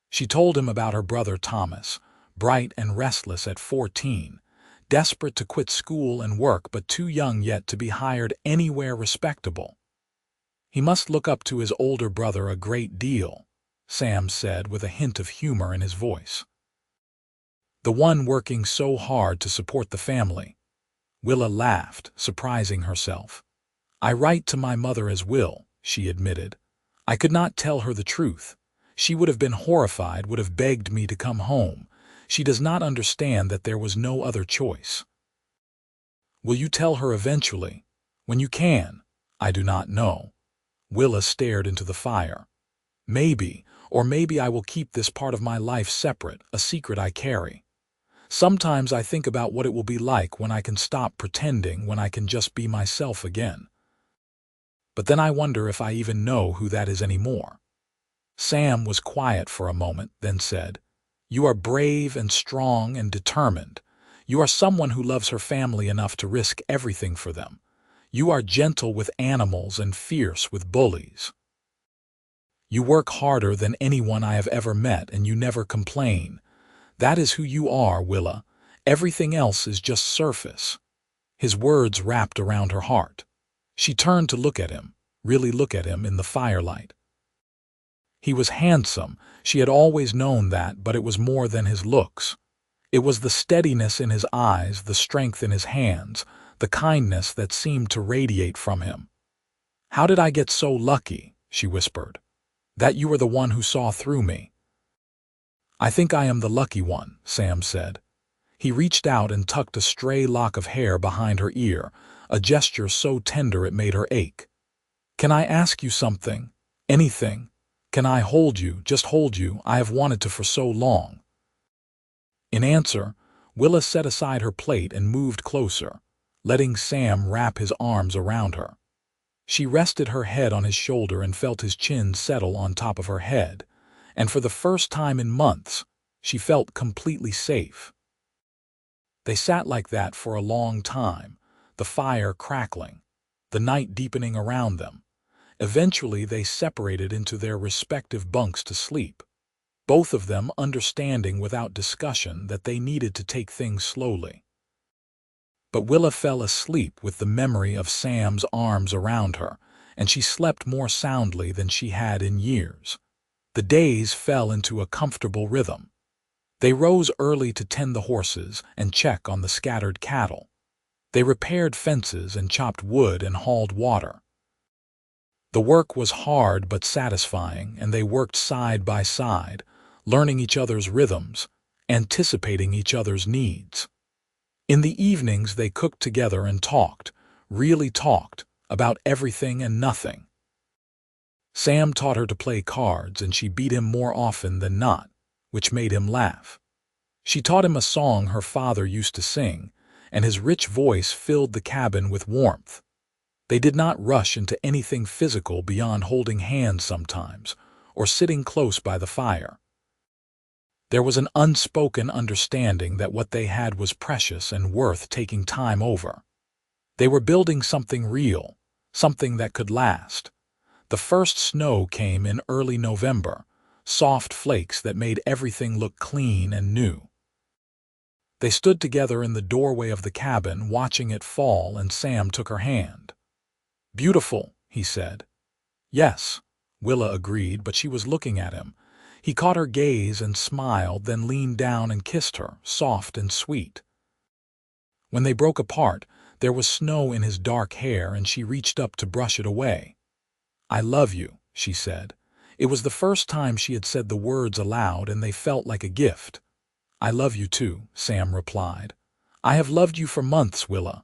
She told him about her brother Thomas, bright and restless at 14, desperate to quit school and work but too young yet to be hired anywhere respectable. He must look up to his older brother a great deal, Sam said with a hint of humor in his voice. The one working so hard to support the family. Willa laughed, surprising herself. I write to my mother as Will, she admitted. I could not tell her the truth. She would have been horrified, would have begged me to come home. She does not understand that there was no other choice. Will you tell her eventually? When you can? I do not know. Willa stared into the fire. Maybe, or maybe I will keep this part of my life separate, a secret I carry. Sometimes I think about what it will be like when I can stop pretending, when I can just be myself again. But then I wonder if I even know who that is anymore. Sam was quiet for a moment, then said, You are brave and strong and determined. You are someone who loves her family enough to risk everything for them. You are gentle with animals and fierce with bullies. You work harder than anyone I have ever met, and you never complain. That is who you are, Willa. Everything else is just surface. His words wrapped around her heart. She turned to look at him, really look at him in the firelight. He was handsome. She had always known that, but it was more than his looks. It was the steadiness in his eyes, the strength in his hands, the kindness that seemed to radiate from him. How did I get so lucky, she whispered, that you were the one who saw through me? I think I am the lucky one, Sam said. He reached out and tucked a stray lock of hair behind her ear, a gesture so tender it made her ache. Can I ask you something? Anything? Can I hold you, just hold you? I have wanted to for so long. In answer, Willa set aside her plate and moved closer, letting Sam wrap his arms around her. She rested her head on his shoulder and felt his chin settle on top of her head, and for the first time in months, she felt completely safe. They sat like that for a long time, the fire crackling, the night deepening around them. Eventually they separated into their respective bunks to sleep, both of them understanding without discussion that they needed to take things slowly. But Willa fell asleep with the memory of Sam's arms around her, and she slept more soundly than she had in years. The days fell into a comfortable rhythm. They rose early to tend the horses and check on the scattered cattle. They repaired fences and chopped wood and hauled water. The work was hard but satisfying, and they worked side by side, learning each other's rhythms, anticipating each other's needs. In the evenings they cooked together and talked, really talked, about everything and nothing. Sam taught her to play cards, and she beat him more often than not, which made him laugh. She taught him a song her father used to sing, and his rich voice filled the cabin with warmth. They did not rush into anything physical beyond holding hands sometimes, or sitting close by the fire. There was an unspoken understanding that what they had was precious and worth taking time over. They were building something real, something that could last. The first snow came in early November, soft flakes that made everything look clean and new. They stood together in the doorway of the cabin, watching it fall, and Sam took her hand. Beautiful, he said. Yes, Willa agreed, but she was looking at him. He caught her gaze and smiled, then leaned down and kissed her, soft and sweet. When they broke apart, there was snow in his dark hair, and she reached up to brush it away. I love you, she said. It was the first time she had said the words aloud, and they felt like a gift. I love you too, Sam replied. I have loved you for months, Willa.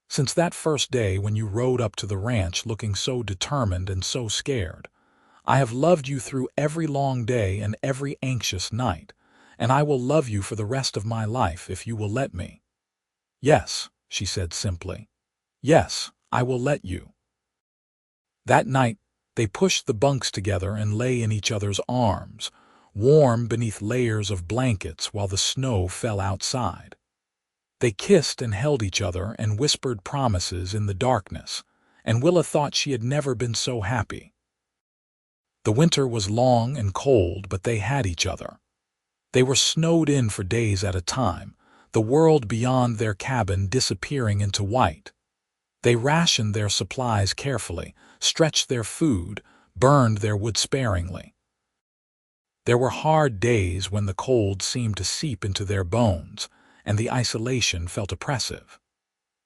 Since that first day when you rode up to the ranch looking so determined and so scared, I have loved you through every long day and every anxious night, and I will love you for the rest of my life if you will let me. Yes, she said simply. Yes, I will let you. That night, they pushed the bunks together and lay in each other's arms, warm beneath layers of blankets while the snow fell outside. They kissed and held each other and whispered promises in the darkness, and Willa thought she had never been so happy. The winter was long and cold, but they had each other. They were snowed in for days at a time, the world beyond their cabin disappearing into white. They rationed their supplies carefully, stretched their food, burned their wood sparingly. There were hard days when the cold seemed to seep into their bones, and the isolation felt oppressive.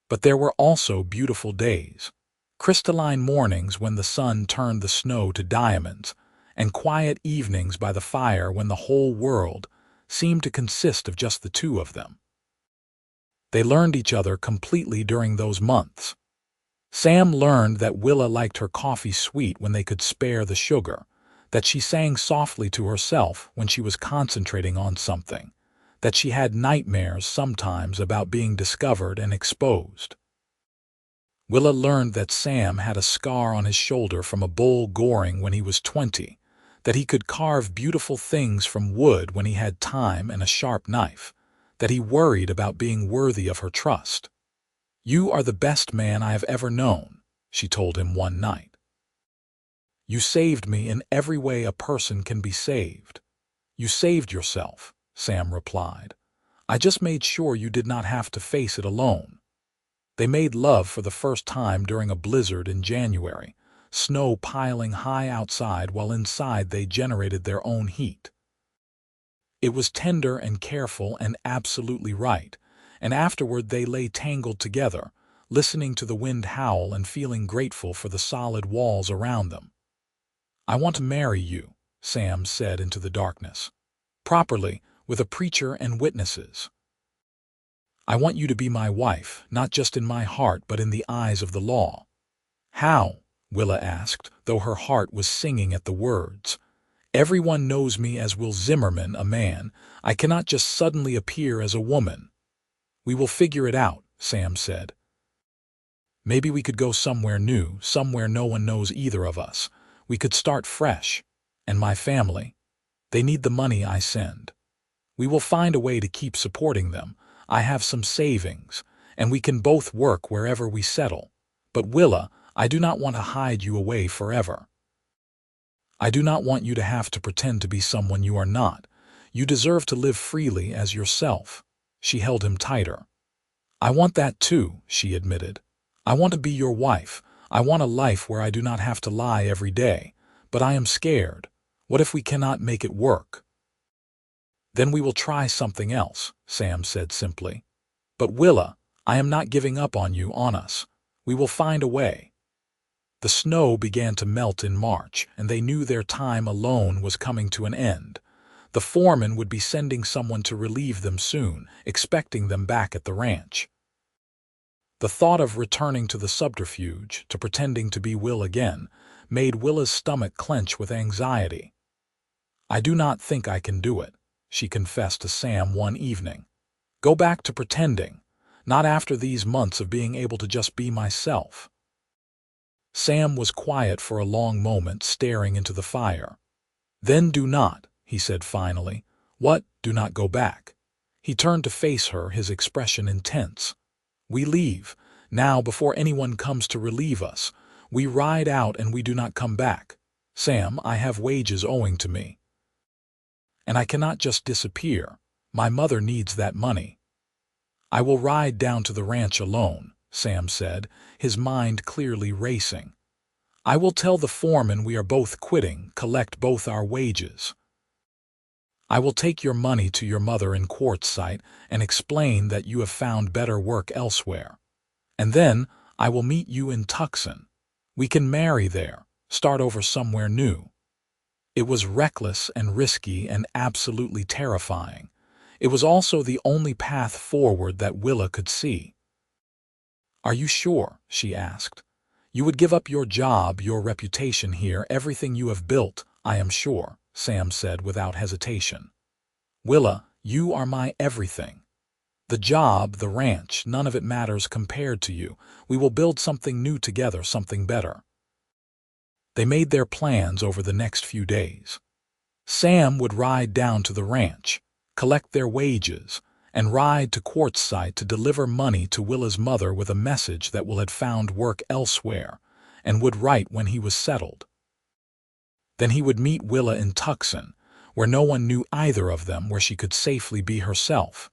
But there were also beautiful days, crystalline mornings when the sun turned the snow to diamonds, and quiet evenings by the fire when the whole world seemed to consist of just the two of them. They learned each other completely during those months. Sam learned that Willa liked her coffee sweet when they could spare the sugar, that she sang softly to herself when she was concentrating on something, that she had nightmares sometimes about being discovered and exposed. Willa learned that Sam had a scar on his shoulder from a bull goring when he was 20, that he could carve beautiful things from wood when he had time and a sharp knife, that he worried about being worthy of her trust. "You are the best man I have ever known," she told him one night. "You saved me in every way a person can be saved." "You saved yourself," Sam replied. "I just made sure you did not have to face it alone." They made love for the first time during a blizzard in January, snow piling high outside while inside they generated their own heat. It was tender and careful and absolutely right, and afterward they lay tangled together, listening to the wind howl and feeling grateful for the solid walls around them. "I want to marry you," Sam said into the darkness. "Properly, with a preacher and witnesses. I want you to be my wife, not just in my heart but in the eyes of the law." "How?" Willa asked, though her heart was singing at the words. "Everyone knows me as Will Zimmerman, a man. I cannot just suddenly appear as a woman." "We will figure it out," Sam said. "Maybe we could go somewhere new, somewhere no one knows either of us. We could start fresh. And my family, they need the money I send. We will find a way to keep supporting them. I have some savings, and we can both work wherever we settle. But Willa, I do not want to hide you away forever. I do not want you to have to pretend to be someone you are not. You deserve to live freely as yourself." She held him tighter. "I want that too," she admitted. "I want to be your wife. I want a life where I do not have to lie every day. But I am scared. What if we cannot make it work?" "Then we will try something else," Sam said simply. "But Willa, I am not giving up on you, on us. We will find a way." The snow began to melt in March, and they knew their time alone was coming to an end. The foreman would be sending someone to relieve them soon, expecting them back at the ranch. The thought of returning to the subterfuge, to pretending to be Will again, made Willa's stomach clench with anxiety. "I do not think I can do it," she confessed to Sam one evening. "Go back to pretending. Not after these months of being able to just be myself." Sam was quiet for a long moment, staring into the fire. "Then do not," he said finally. "What? Do not go back?" He turned to face her, his expression intense. "We leave, now before anyone comes to relieve us. We ride out and we do not come back. Sam, I have wages owing to me. And I cannot just disappear. My mother needs that money." "I will ride down to the ranch alone," Sam said, his mind clearly racing. "I will tell the foreman we are both quitting, collect both our wages. I will take your money to your mother in Quartzsite and explain that you have found better work elsewhere. And then I will meet you in Tucson. We can marry there, start over somewhere new." It was reckless and risky and absolutely terrifying. It was also the only path forward that Willa could see. "Are you sure?" she asked. "You would give up your job, your reputation here, everything you have built, I am sure," Sam said without hesitation. "Willa, you are my everything. The job, the ranch, none of it matters compared to you. We will build something new together, something better." They made their plans over the next few days. Sam would ride down to the ranch, collect their wages, and ride to Quartzsite to deliver money to Willa's mother with a message that Will had found work elsewhere and would write when he was settled. Then he would meet Willa in Tucson, where no one knew either of them, where she could safely be herself.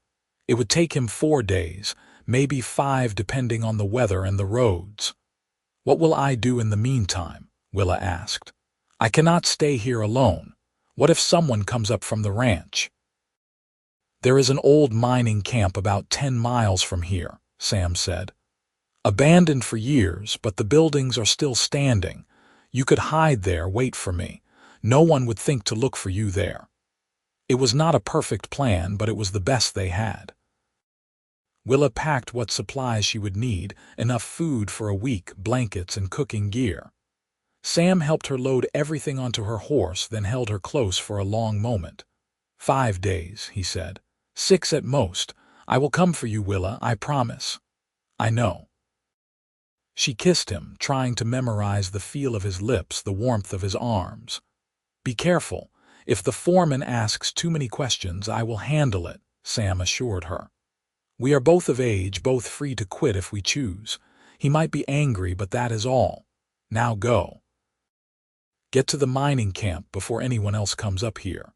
It would take him 4 days, maybe 5 depending on the weather and the roads. "What will I do in the meantime?" Willa asked. "I cannot stay here alone. What if someone comes up from the ranch?" "There is an old mining camp about 10 miles from here," Sam said. "Abandoned for years, but the buildings are still standing. You could hide there, wait for me. No one would think to look for you there." It was not a perfect plan, but it was the best they had. Willa packed what supplies she would need, enough food for a week, blankets and cooking gear. Sam helped her load everything onto her horse, then held her close for a long moment. "5 days," he said. 6 at most. "I will come for you, Willa, I promise." "I know." She kissed him, trying to memorize the feel of his lips, the warmth of his arms. "Be careful. If the foreman asks too many questions, I will handle it," Sam assured her. "We are both of age, both free to quit if we choose. He might be angry, but that is all. Now go. Get to the mining camp before anyone else comes up here."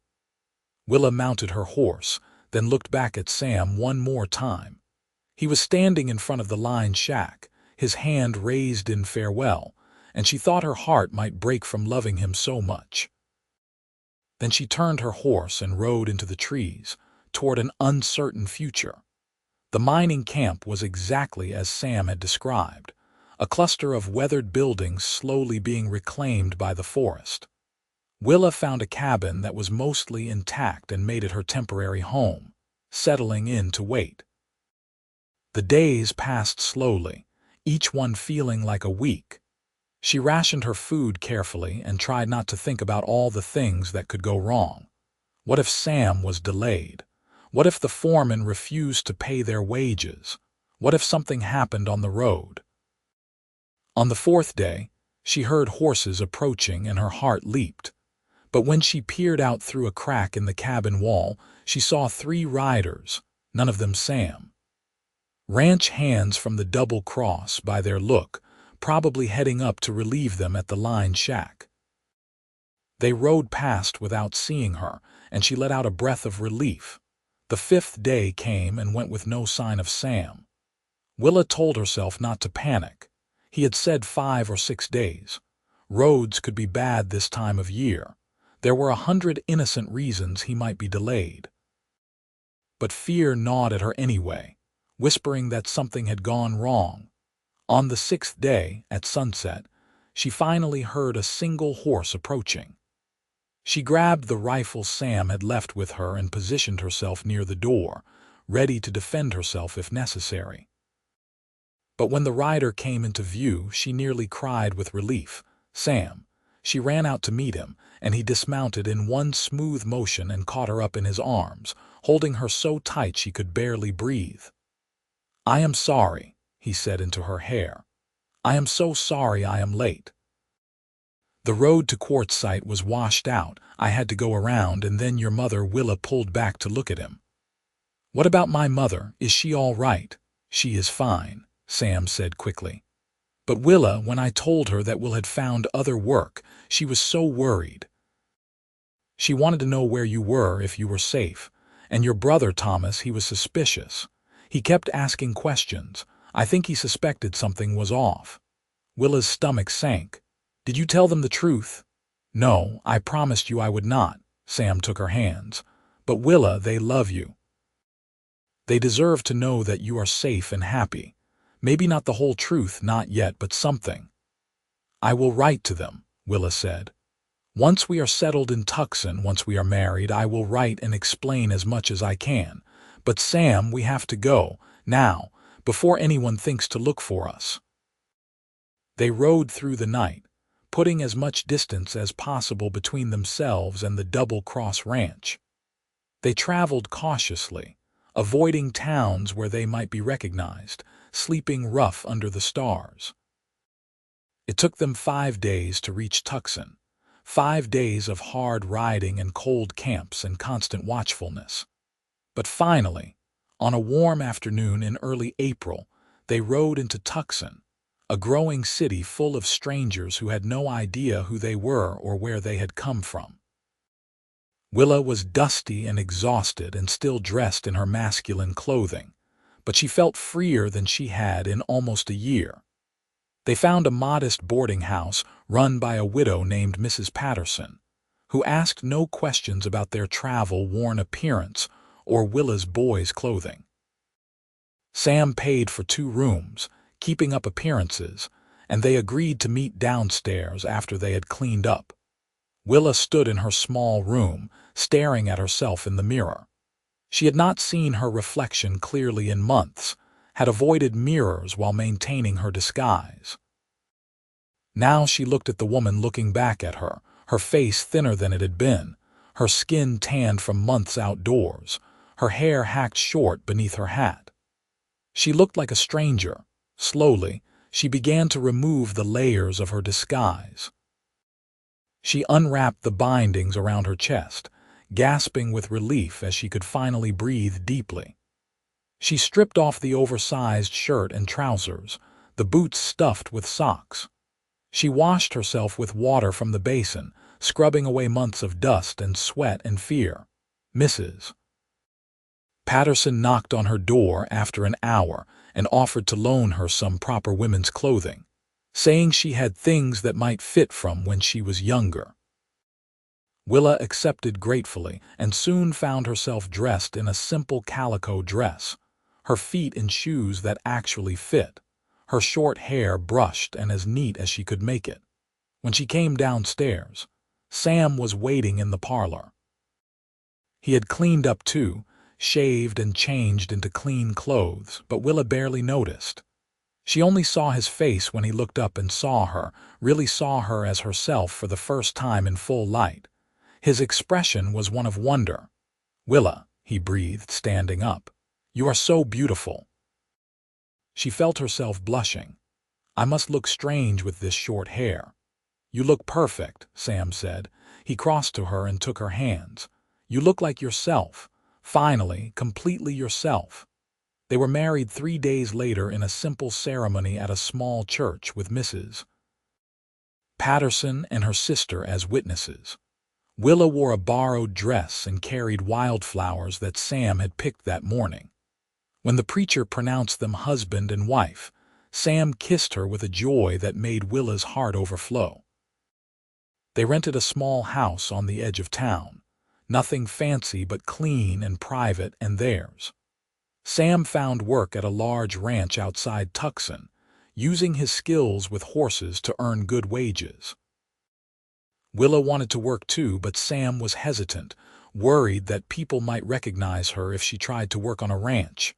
Willa mounted her horse, then looked back at Sam one more time. He was standing in front of the line shack, his hand raised in farewell, and she thought her heart might break from loving him so much. Then she turned her horse and rode into the trees, toward an uncertain future. The mining camp was exactly as Sam had described, a cluster of weathered buildings slowly being reclaimed by the forest. Willa found a cabin that was mostly intact and made it her temporary home, settling in to wait. The days passed slowly, each one feeling like a week. She rationed her food carefully and tried not to think about all the things that could go wrong. What if Sam was delayed? What if the foreman refused to pay their wages? What if something happened on the road? On the 4th day, she heard horses approaching and her heart leaped. But when she peered out through a crack in the cabin wall, she saw 3 riders, none of them Sam. Ranch hands from the Double Cross by their look, probably heading up to relieve them at the line shack. They rode past without seeing her, and she let out a breath of relief. The 5th day came and went with no sign of Sam. Willa told herself not to panic. He had said 5 or 6 days. Roads could be bad this time of year. There were 100 innocent reasons he might be delayed. But fear gnawed at her anyway, whispering that something had gone wrong. On the 6th day, at sunset, she finally heard a single horse approaching. She grabbed the rifle Sam had left with her and positioned herself near the door, ready to defend herself if necessary. But when the rider came into view, she nearly cried with relief. "Sam." She ran out to meet him, and he dismounted in one smooth motion and caught her up in his arms, holding her so tight she could barely breathe. "I am sorry," he said into her hair. "I am so sorry I am late. The road to Quartzsite was washed out. I had to go around, and then your mother." Willa pulled back to look at him. "What about my mother? Is she all right?" "She is fine," Sam said quickly. "But Willa, when I told her that Will had found other work, she was so worried. She wanted to know where you were, if you were safe. And your brother, Thomas, he was suspicious. He kept asking questions. I think he suspected something was off." Willa's stomach sank. "Did you tell them the truth?" "No, I promised you I would not." Sam took her hands. "But Willa, they love you. They deserve to know that you are safe and happy. Maybe not the whole truth, not yet, but something." "I will write to them," Willa said. "Once we are settled in Tucson, once we are married, I will write and explain as much as I can. But Sam, we have to go, now, before anyone thinks to look for us." They rode through the night, putting as much distance as possible between themselves and the Double Cross Ranch. They traveled cautiously, avoiding towns where they might be recognized, sleeping rough under the stars. It took them 5 days to reach Tucson, 5 days of hard riding and cold camps and constant watchfulness. But finally, on a warm afternoon in early April, they rode into Tucson, a growing city full of strangers who had no idea who they were or where they had come from. Willa was dusty and exhausted and still dressed in her masculine clothing, but she felt freer than she had in almost a year. They found a modest boarding house run by a widow named Mrs. Patterson, who asked no questions about their travel-worn appearance or Willa's boys' clothing. Sam paid for 2 rooms, keeping up appearances, and they agreed to meet downstairs after they had cleaned up. Willa stood in her small room, staring at herself in the mirror. She had not seen her reflection clearly in months, had avoided mirrors while maintaining her disguise. Now she looked at the woman looking back at her, her face thinner than it had been, her skin tanned from months outdoors, her hair hacked short beneath her hat. She looked like a stranger. Slowly, she began to remove the layers of her disguise. She unwrapped the bindings around her chest, gasping with relief as she could finally breathe deeply. She stripped off the oversized shirt and trousers, the boots stuffed with socks. She washed herself with water from the basin, scrubbing away months of dust and sweat and fear. Mrs. Patterson knocked on her door after an hour and offered to loan her some proper women's clothing, saying she had things that might fit from when she was younger. Willa accepted gratefully and soon found herself dressed in a simple calico dress, her feet in shoes that actually fit, her short hair brushed and as neat as she could make it. When she came downstairs, Sam was waiting in the parlor. He had cleaned up too, shaved and changed into clean clothes, but Willa barely noticed. She only saw his face when he looked up and saw her, really saw her as herself for the first time in full light. His expression was one of wonder. "Willa," he breathed, standing up. "You are so beautiful." She felt herself blushing. "I must look strange with this short hair." "You look perfect," Sam said. He crossed to her and took her hands. "You look like yourself. Finally, completely yourself." They were married 3 days later in a simple ceremony at a small church with Mrs. Patterson and her sister as witnesses. Willa wore a borrowed dress and carried wildflowers that Sam had picked that morning. When the preacher pronounced them husband and wife, Sam kissed her with a joy that made Willa's heart overflow. They rented a small house on the edge of town, nothing fancy but clean and private and theirs. Sam found work at a large ranch outside Tucson, using his skills with horses to earn good wages. Willa wanted to work too, but Sam was hesitant, worried that people might recognize her if she tried to work on a ranch.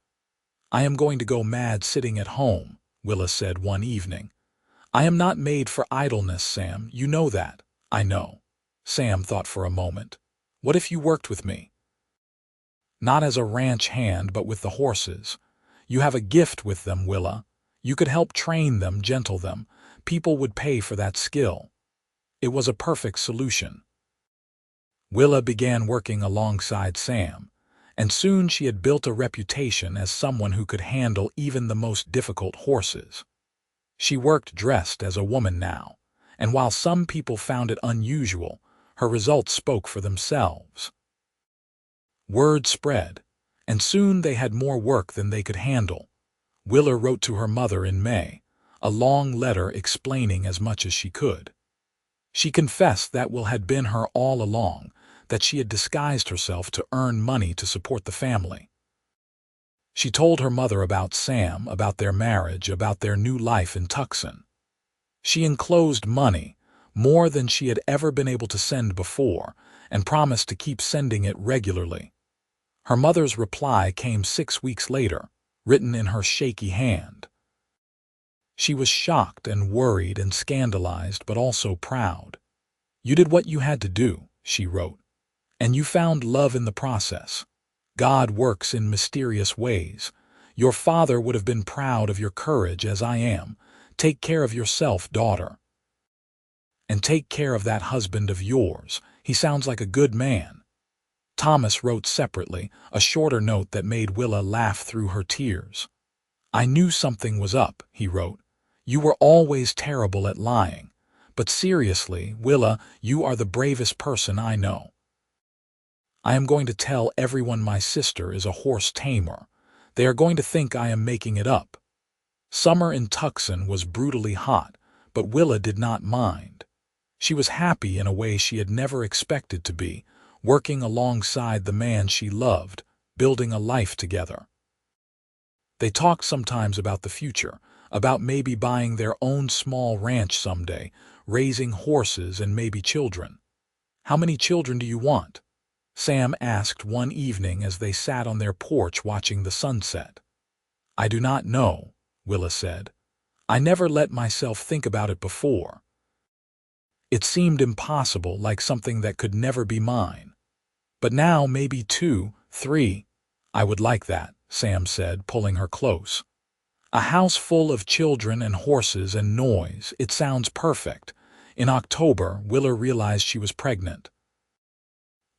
"I am going to go mad sitting at home," Willa said one evening. "I am not made for idleness, Sam. You know that." "I know." Sam thought for a moment. "What if you worked with me?" "Not as a ranch hand, but with the horses. You have a gift with them, Willa. You could help train them, gentle them. People would pay for that skill." It was a perfect solution. Willa began working alongside Sam, and soon she had built a reputation as someone who could handle even the most difficult horses. She worked dressed as a woman now, and while some people found it unusual, her results spoke for themselves. Word spread, and soon they had more work than they could handle. Willa wrote to her mother in May, a long letter explaining as much as she could. She confessed that Will had been her all along, that she had disguised herself to earn money to support the family. She told her mother about Sam, about their marriage, about their new life in Tucson. She enclosed money, more than she had ever been able to send before, and promised to keep sending it regularly. Her mother's reply came 6 weeks later, written in her shaky hand. She was shocked and worried and scandalized, but also proud. "You did what you had to do," she wrote, "and you found love in the process. God works in mysterious ways. Your father would have been proud of your courage as I am. Take care of yourself, daughter." And take care of that husband of yours. He sounds like a good man." Thomas wrote separately, a shorter note that made Willa laugh through her tears. "I knew something was up," he wrote. "You were always terrible at lying. But seriously, Willa, you are the bravest person I know. I am going to tell everyone my sister is a horse tamer. They are going to think I am making it up." Summer in Tucson was brutally hot, but Willa did not mind. She was happy in a way she had never expected to be, working alongside the man she loved, building a life together. They talked sometimes about the future, about maybe buying their own small ranch someday, raising horses and maybe children. "How many children do you want?" Sam asked one evening as they sat on their porch watching the sunset. "I do not know," Willa said. "I never let myself think about it before. It seemed impossible, like something that could never be mine. But now maybe 2, 3. I would like that," Sam said, pulling her close. "A house full of children and horses and noise. It sounds perfect." In October, Willa realized she was pregnant.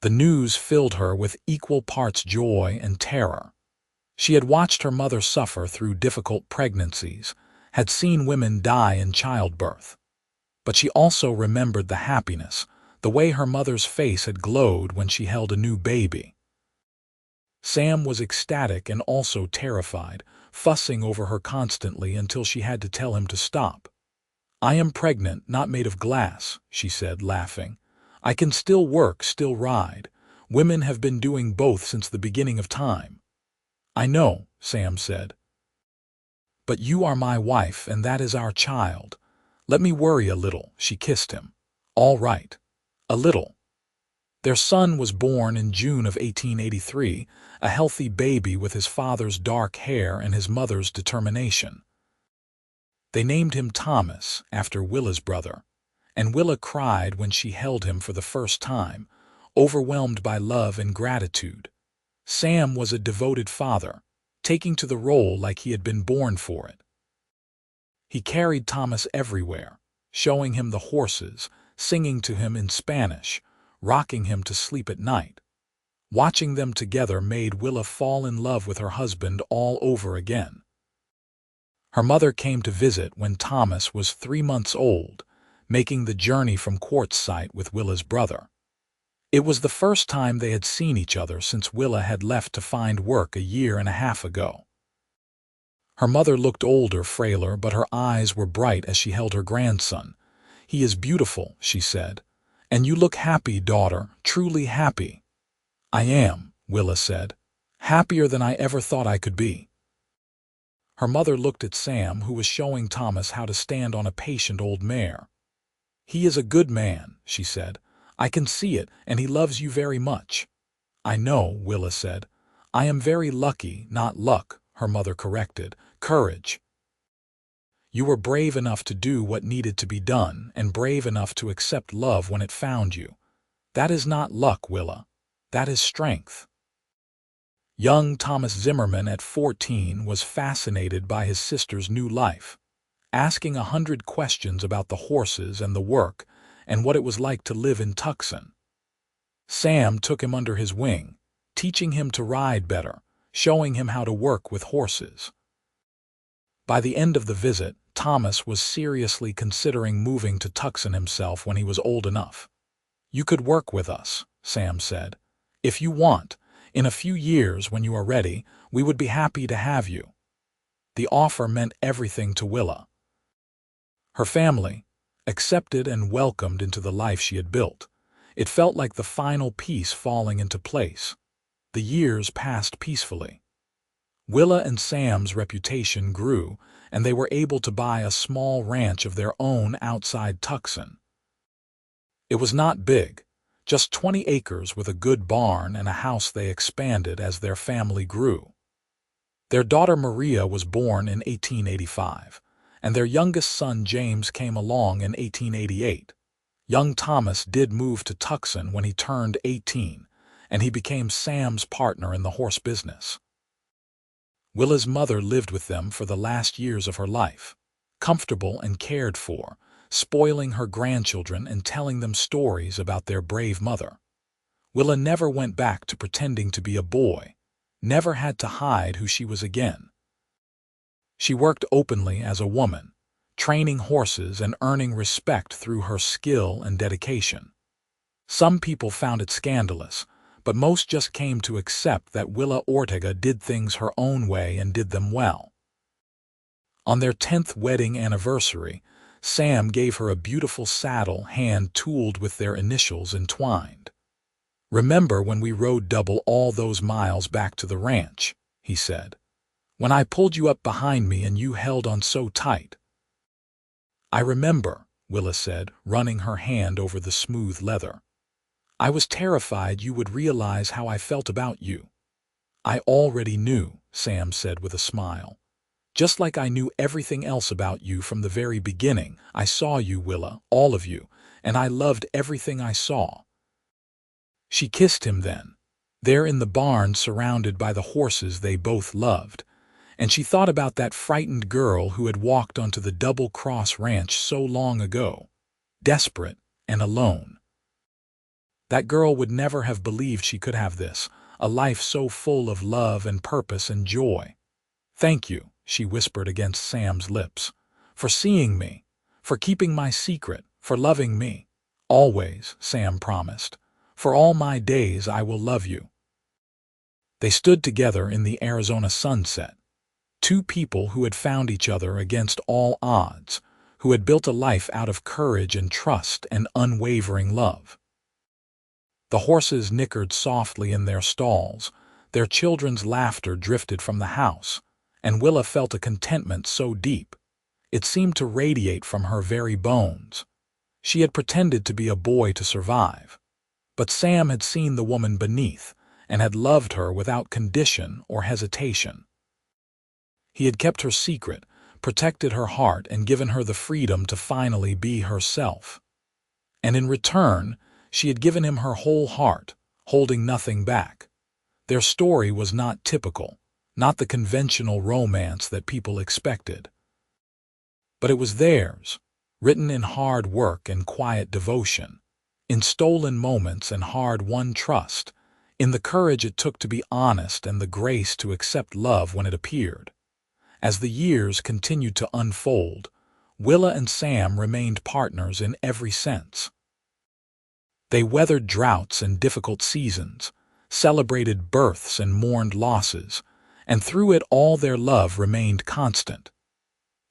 The news filled her with equal parts joy and terror. She had watched her mother suffer through difficult pregnancies, had seen women die in childbirth. But she also remembered the happiness, the way her mother's face had glowed when she held a new baby. Sam was ecstatic and also terrified, fussing over her constantly until she had to tell him to stop. "I am pregnant, not made of glass," she said, laughing. "I can still work, still ride. Women have been doing both since the beginning of time." "I know," Sam said. "But you are my wife, and that is our child. Let me worry a little," she kissed him. "All right. A little." Their son was born in June of 1883, a healthy baby with his father's dark hair and his mother's determination. They named him Thomas, after Willa's brother, and Willa cried when she held him for the first time, overwhelmed by love and gratitude. Sam was a devoted father, taking to the role like he had been born for it. He carried Thomas everywhere, showing him the horses, singing to him in Spanish, rocking him to sleep at night. Watching them together made Willa fall in love with her husband all over again. Her mother came to visit when Thomas was 3 months old, making the journey from quartzsite with Willa's brother. It was the first time they had seen each other since Willa had left to find work a year and a half ago. Her mother looked older, frailer, but her eyes were bright as she held her grandson. "He is beautiful," she said. "And you look happy, daughter, truly happy." "I am," Willa said. "Happier than I ever thought I could be." Her mother looked at Sam, who was showing Thomas how to stand on a patient old mare. "He is a good man," she said. "I can see it, and he loves you very much." "I know," Willa said. "I am very lucky, not luck," her mother corrected. "Courage. You were brave enough to do what needed to be done, and brave enough to accept love when it found you. That is not luck, Willa. That is strength." Young Thomas Zimmerman at 14 was fascinated by his sister's new life, asking 100 questions about the horses and the work and what it was like to live in Tucson. Sam took him under his wing, teaching him to ride better, showing him how to work with horses. By the end of the visit, Thomas was seriously considering moving to Tucson himself when he was old enough. "You could work with us," Sam said. "If you want. In a few years, when you are ready, we would be happy to have you." The offer meant everything to Willa. Her family, accepted and welcomed into the life she had built. It felt like the final piece falling into place. The years passed peacefully. Willa and Sam's reputation grew, and they were able to buy a small ranch of their own outside Tucson. It was not big, just 20 acres with a good barn and a house. They expanded as their family grew. Their daughter Maria was born in 1885, and their youngest son James came along in 1888. Young Thomas did move to Tucson when he turned 18, and he became Sam's partner in the horse business. Willa's mother lived with them for the last years of her life, comfortable and cared for, spoiling her grandchildren and telling them stories about their brave mother. Willa never went back to pretending to be a boy, never had to hide who she was again. She worked openly as a woman, training horses and earning respect through her skill and dedication. Some people found it scandalous, but most just came to accept that Willa Ortega did things her own way and did them well. On their 10th wedding anniversary, Sam gave her a beautiful saddle hand-tooled with their initials entwined. "Remember when we rode double all those miles back to the ranch," he said. "When I pulled you up behind me and you held on so tight." "I remember," Willa said, running her hand over the smooth leather. "I was terrified you would realize how I felt about you." "I already knew," Sam said with a smile. "Just like I knew everything else about you from the very beginning. I saw you, Willa, all of you, and I loved everything I saw." She kissed him then, there in the barn surrounded by the horses they both loved, and she thought about that frightened girl who had walked onto the Double Cross Ranch so long ago, desperate and alone. That girl would never have believed she could have this, a life so full of love and purpose and joy. "Thank you," she whispered against Sam's lips, "for seeing me, for keeping my secret, for loving me." "Always," Sam promised. "For all my days I will love you." They stood together in the Arizona sunset, two people who had found each other against all odds, who had built a life out of courage and trust and unwavering love. The horses nickered softly in their stalls, their children's laughter drifted from the house, and Willa felt a contentment so deep, it seemed to radiate from her very bones. She had pretended to be a boy to survive, but Sam had seen the woman beneath and had loved her without condition or hesitation. He had kept her secret, protected her heart, and given her the freedom to finally be herself. And in return, she had given him her whole heart, holding nothing back. Their story was not typical, not the conventional romance that people expected. But it was theirs, written in hard work and quiet devotion, in stolen moments and hard-won trust, in the courage it took to be honest and the grace to accept love when it appeared. As the years continued to unfold, Willa and Sam remained partners in every sense. They weathered droughts and difficult seasons, celebrated births and mourned losses, and through it all their love remained constant.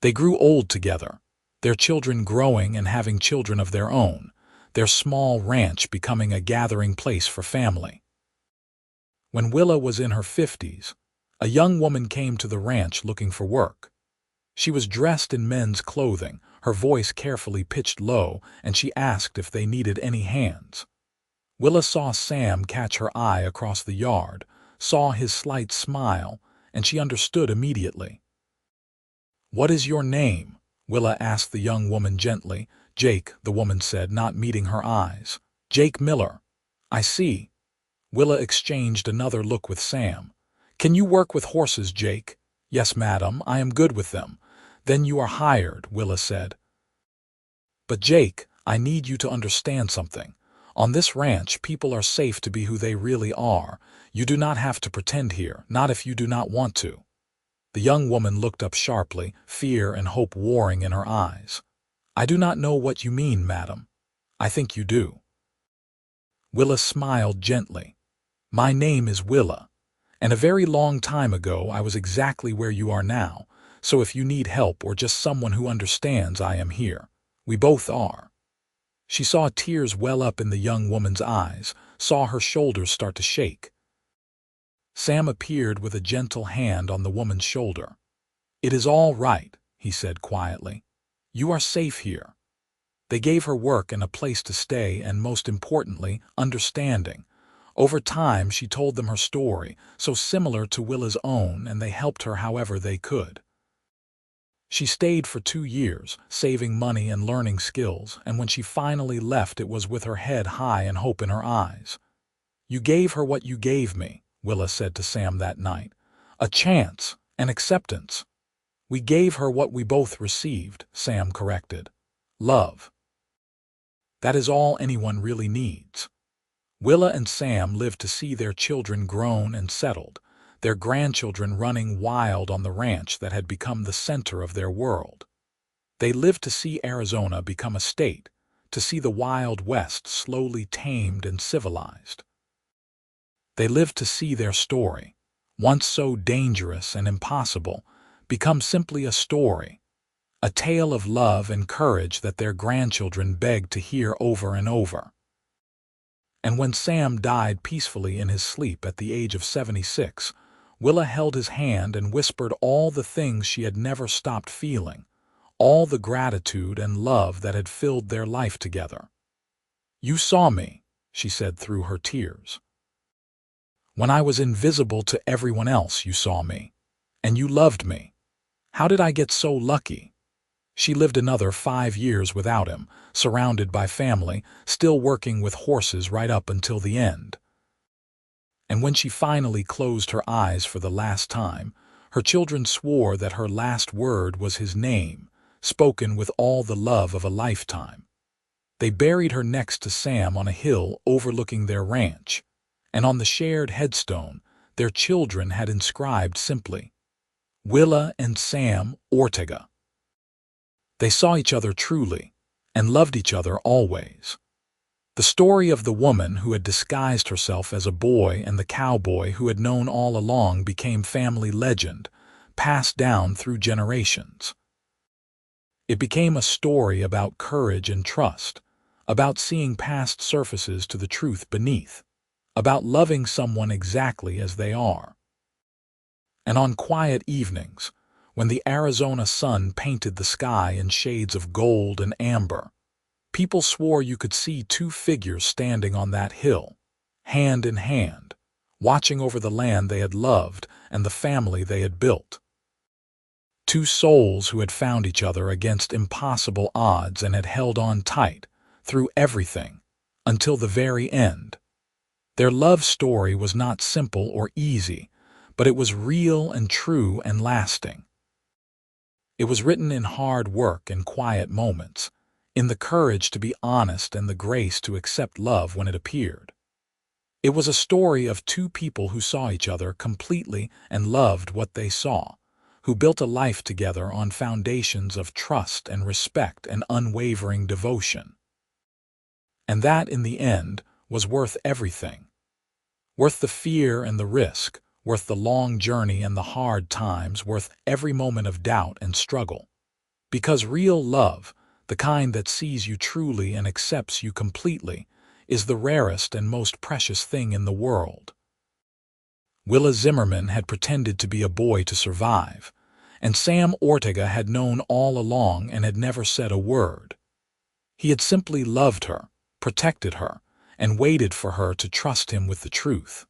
They grew old together, their children growing and having children of their own, their small ranch becoming a gathering place for family. When Willa was in her 50s, a young woman came to the ranch looking for work. She was dressed in men's clothing, her voice carefully pitched low, and she asked if they needed any hands. Willa saw Sam catch her eye across the yard, saw his slight smile, and she understood immediately. "What is your name?" Willa asked the young woman gently. "Jake," the woman said, not meeting her eyes. "Jake Miller." "I see." Willa exchanged another look with Sam. "Can you work with horses, Jake?" "Yes, madam, I am good with them." "Then you are hired," Willa said. "But Jake, I need you to understand something. On this ranch, people are safe to be who they really are. You do not have to pretend here, not if you do not want to." The young woman looked up sharply, fear and hope warring in her eyes. "I do not know what you mean, madam." "I think you do." Willa smiled gently. "My name is Willa, and a very long time ago I was exactly where you are now, so if you need help or just someone who understands, I am here. We both are." She saw tears well up in the young woman's eyes, saw her shoulders start to shake. Sam appeared with a gentle hand on the woman's shoulder. "It is all right," he said quietly. "You are safe here." They gave her work and a place to stay and, most importantly, understanding. Over time, she told them her story, so similar to Willa's own, and they helped her however they could. She stayed for 2 years, saving money and learning skills, and when she finally left it was with her head high and hope in her eyes. "You gave her what you gave me," Willa said to Sam that night. "A chance, an acceptance." "We gave her what we both received," Sam corrected. Love. That is all anyone really needs. Willa and Sam lived to see their children grown and settled, their grandchildren running wild on the ranch that had become the center of their world. They lived to see Arizona become a state, to see the Wild West slowly tamed and civilized. They lived to see their story, once so dangerous and impossible, become simply a story, a tale of love and courage that their grandchildren begged to hear over and over. And when Sam died peacefully in his sleep at the age of 76, Willa held his hand and whispered all the things she had never stopped feeling, all the gratitude and love that had filled their life together. "You saw me," she said through her tears. "When I was invisible to everyone else, you saw me. And you loved me. How did I get so lucky?" She lived another 5 years without him, surrounded by family, still working with horses right up until the end. And when she finally closed her eyes for the last time, her children swore that her last word was his name, spoken with all the love of a lifetime. They buried her next to Sam on a hill overlooking their ranch, and on the shared headstone, their children had inscribed simply, "Willa and Sam Ortega." They saw each other truly, and loved each other always. The story of the woman who had disguised herself as a boy and the cowboy who had known all along became family legend, passed down through generations. It became a story about courage and trust, about seeing past surfaces to the truth beneath, about loving someone exactly as they are. And on quiet evenings, when the Arizona sun painted the sky in shades of gold and amber, people swore you could see two figures standing on that hill, hand in hand, watching over the land they had loved and the family they had built. Two souls who had found each other against impossible odds and had held on tight, through everything, until the very end. Their love story was not simple or easy, but it was real and true and lasting. It was written in hard work and quiet moments, in the courage to be honest and the grace to accept love when it appeared. It was a story of two people who saw each other completely and loved what they saw, who built a life together on foundations of trust and respect and unwavering devotion. And that, in the end, was worth everything. Worth the fear and the risk, worth the long journey and the hard times, worth every moment of doubt and struggle. Because real love, the kind that sees you truly and accepts you completely, is the rarest and most precious thing in the world. Willa Zimmerman had pretended to be a boy to survive, and Sam Ortega had known all along and had never said a word. He had simply loved her, protected her, and waited for her to trust him with the truth.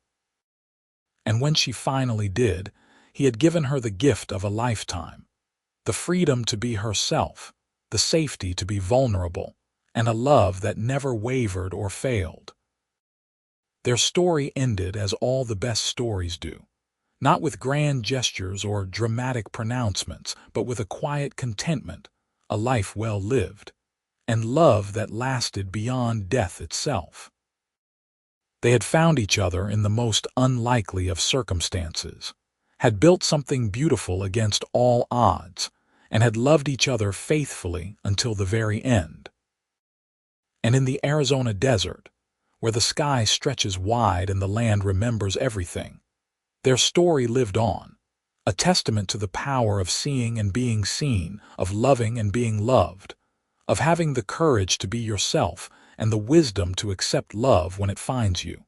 And when she finally did, he had given her the gift of a lifetime, the freedom to be herself, the safety to be vulnerable, and a love that never wavered or failed. Their story ended as all the best stories do, not with grand gestures or dramatic pronouncements, but with a quiet contentment, a life well lived, and love that lasted beyond death itself. They had found each other in the most unlikely of circumstances, had built something beautiful against all odds, and had loved each other faithfully until the very end. And in the Arizona desert, where the sky stretches wide and the land remembers everything, their story lived on, a testament to the power of seeing and being seen, of loving and being loved, of having the courage to be yourself and the wisdom to accept love when it finds you.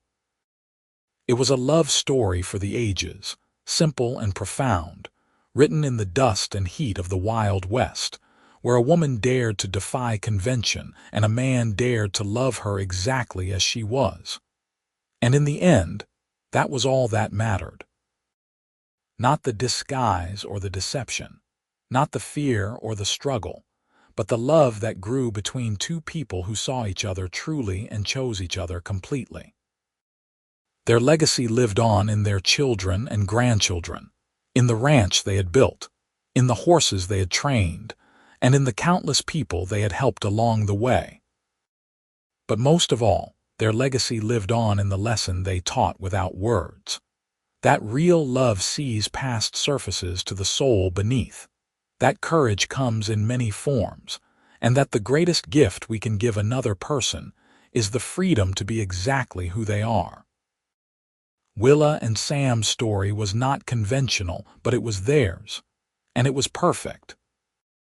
It was a love story for the ages, simple and profound, written in the dust and heat of the Wild West, where a woman dared to defy convention and a man dared to love her exactly as she was. And in the end, that was all that mattered. Not the disguise or the deception, not the fear or the struggle, but the love that grew between two people who saw each other truly and chose each other completely. Their legacy lived on in their children and grandchildren, in the ranch they had built, in the horses they had trained, and in the countless people they had helped along the way. But most of all, their legacy lived on in the lesson they taught without words. That real love sees past surfaces to the soul beneath. That courage comes in many forms, and that the greatest gift we can give another person is the freedom to be exactly who they are. Willa and Sam's story was not conventional, but it was theirs, and it was perfect.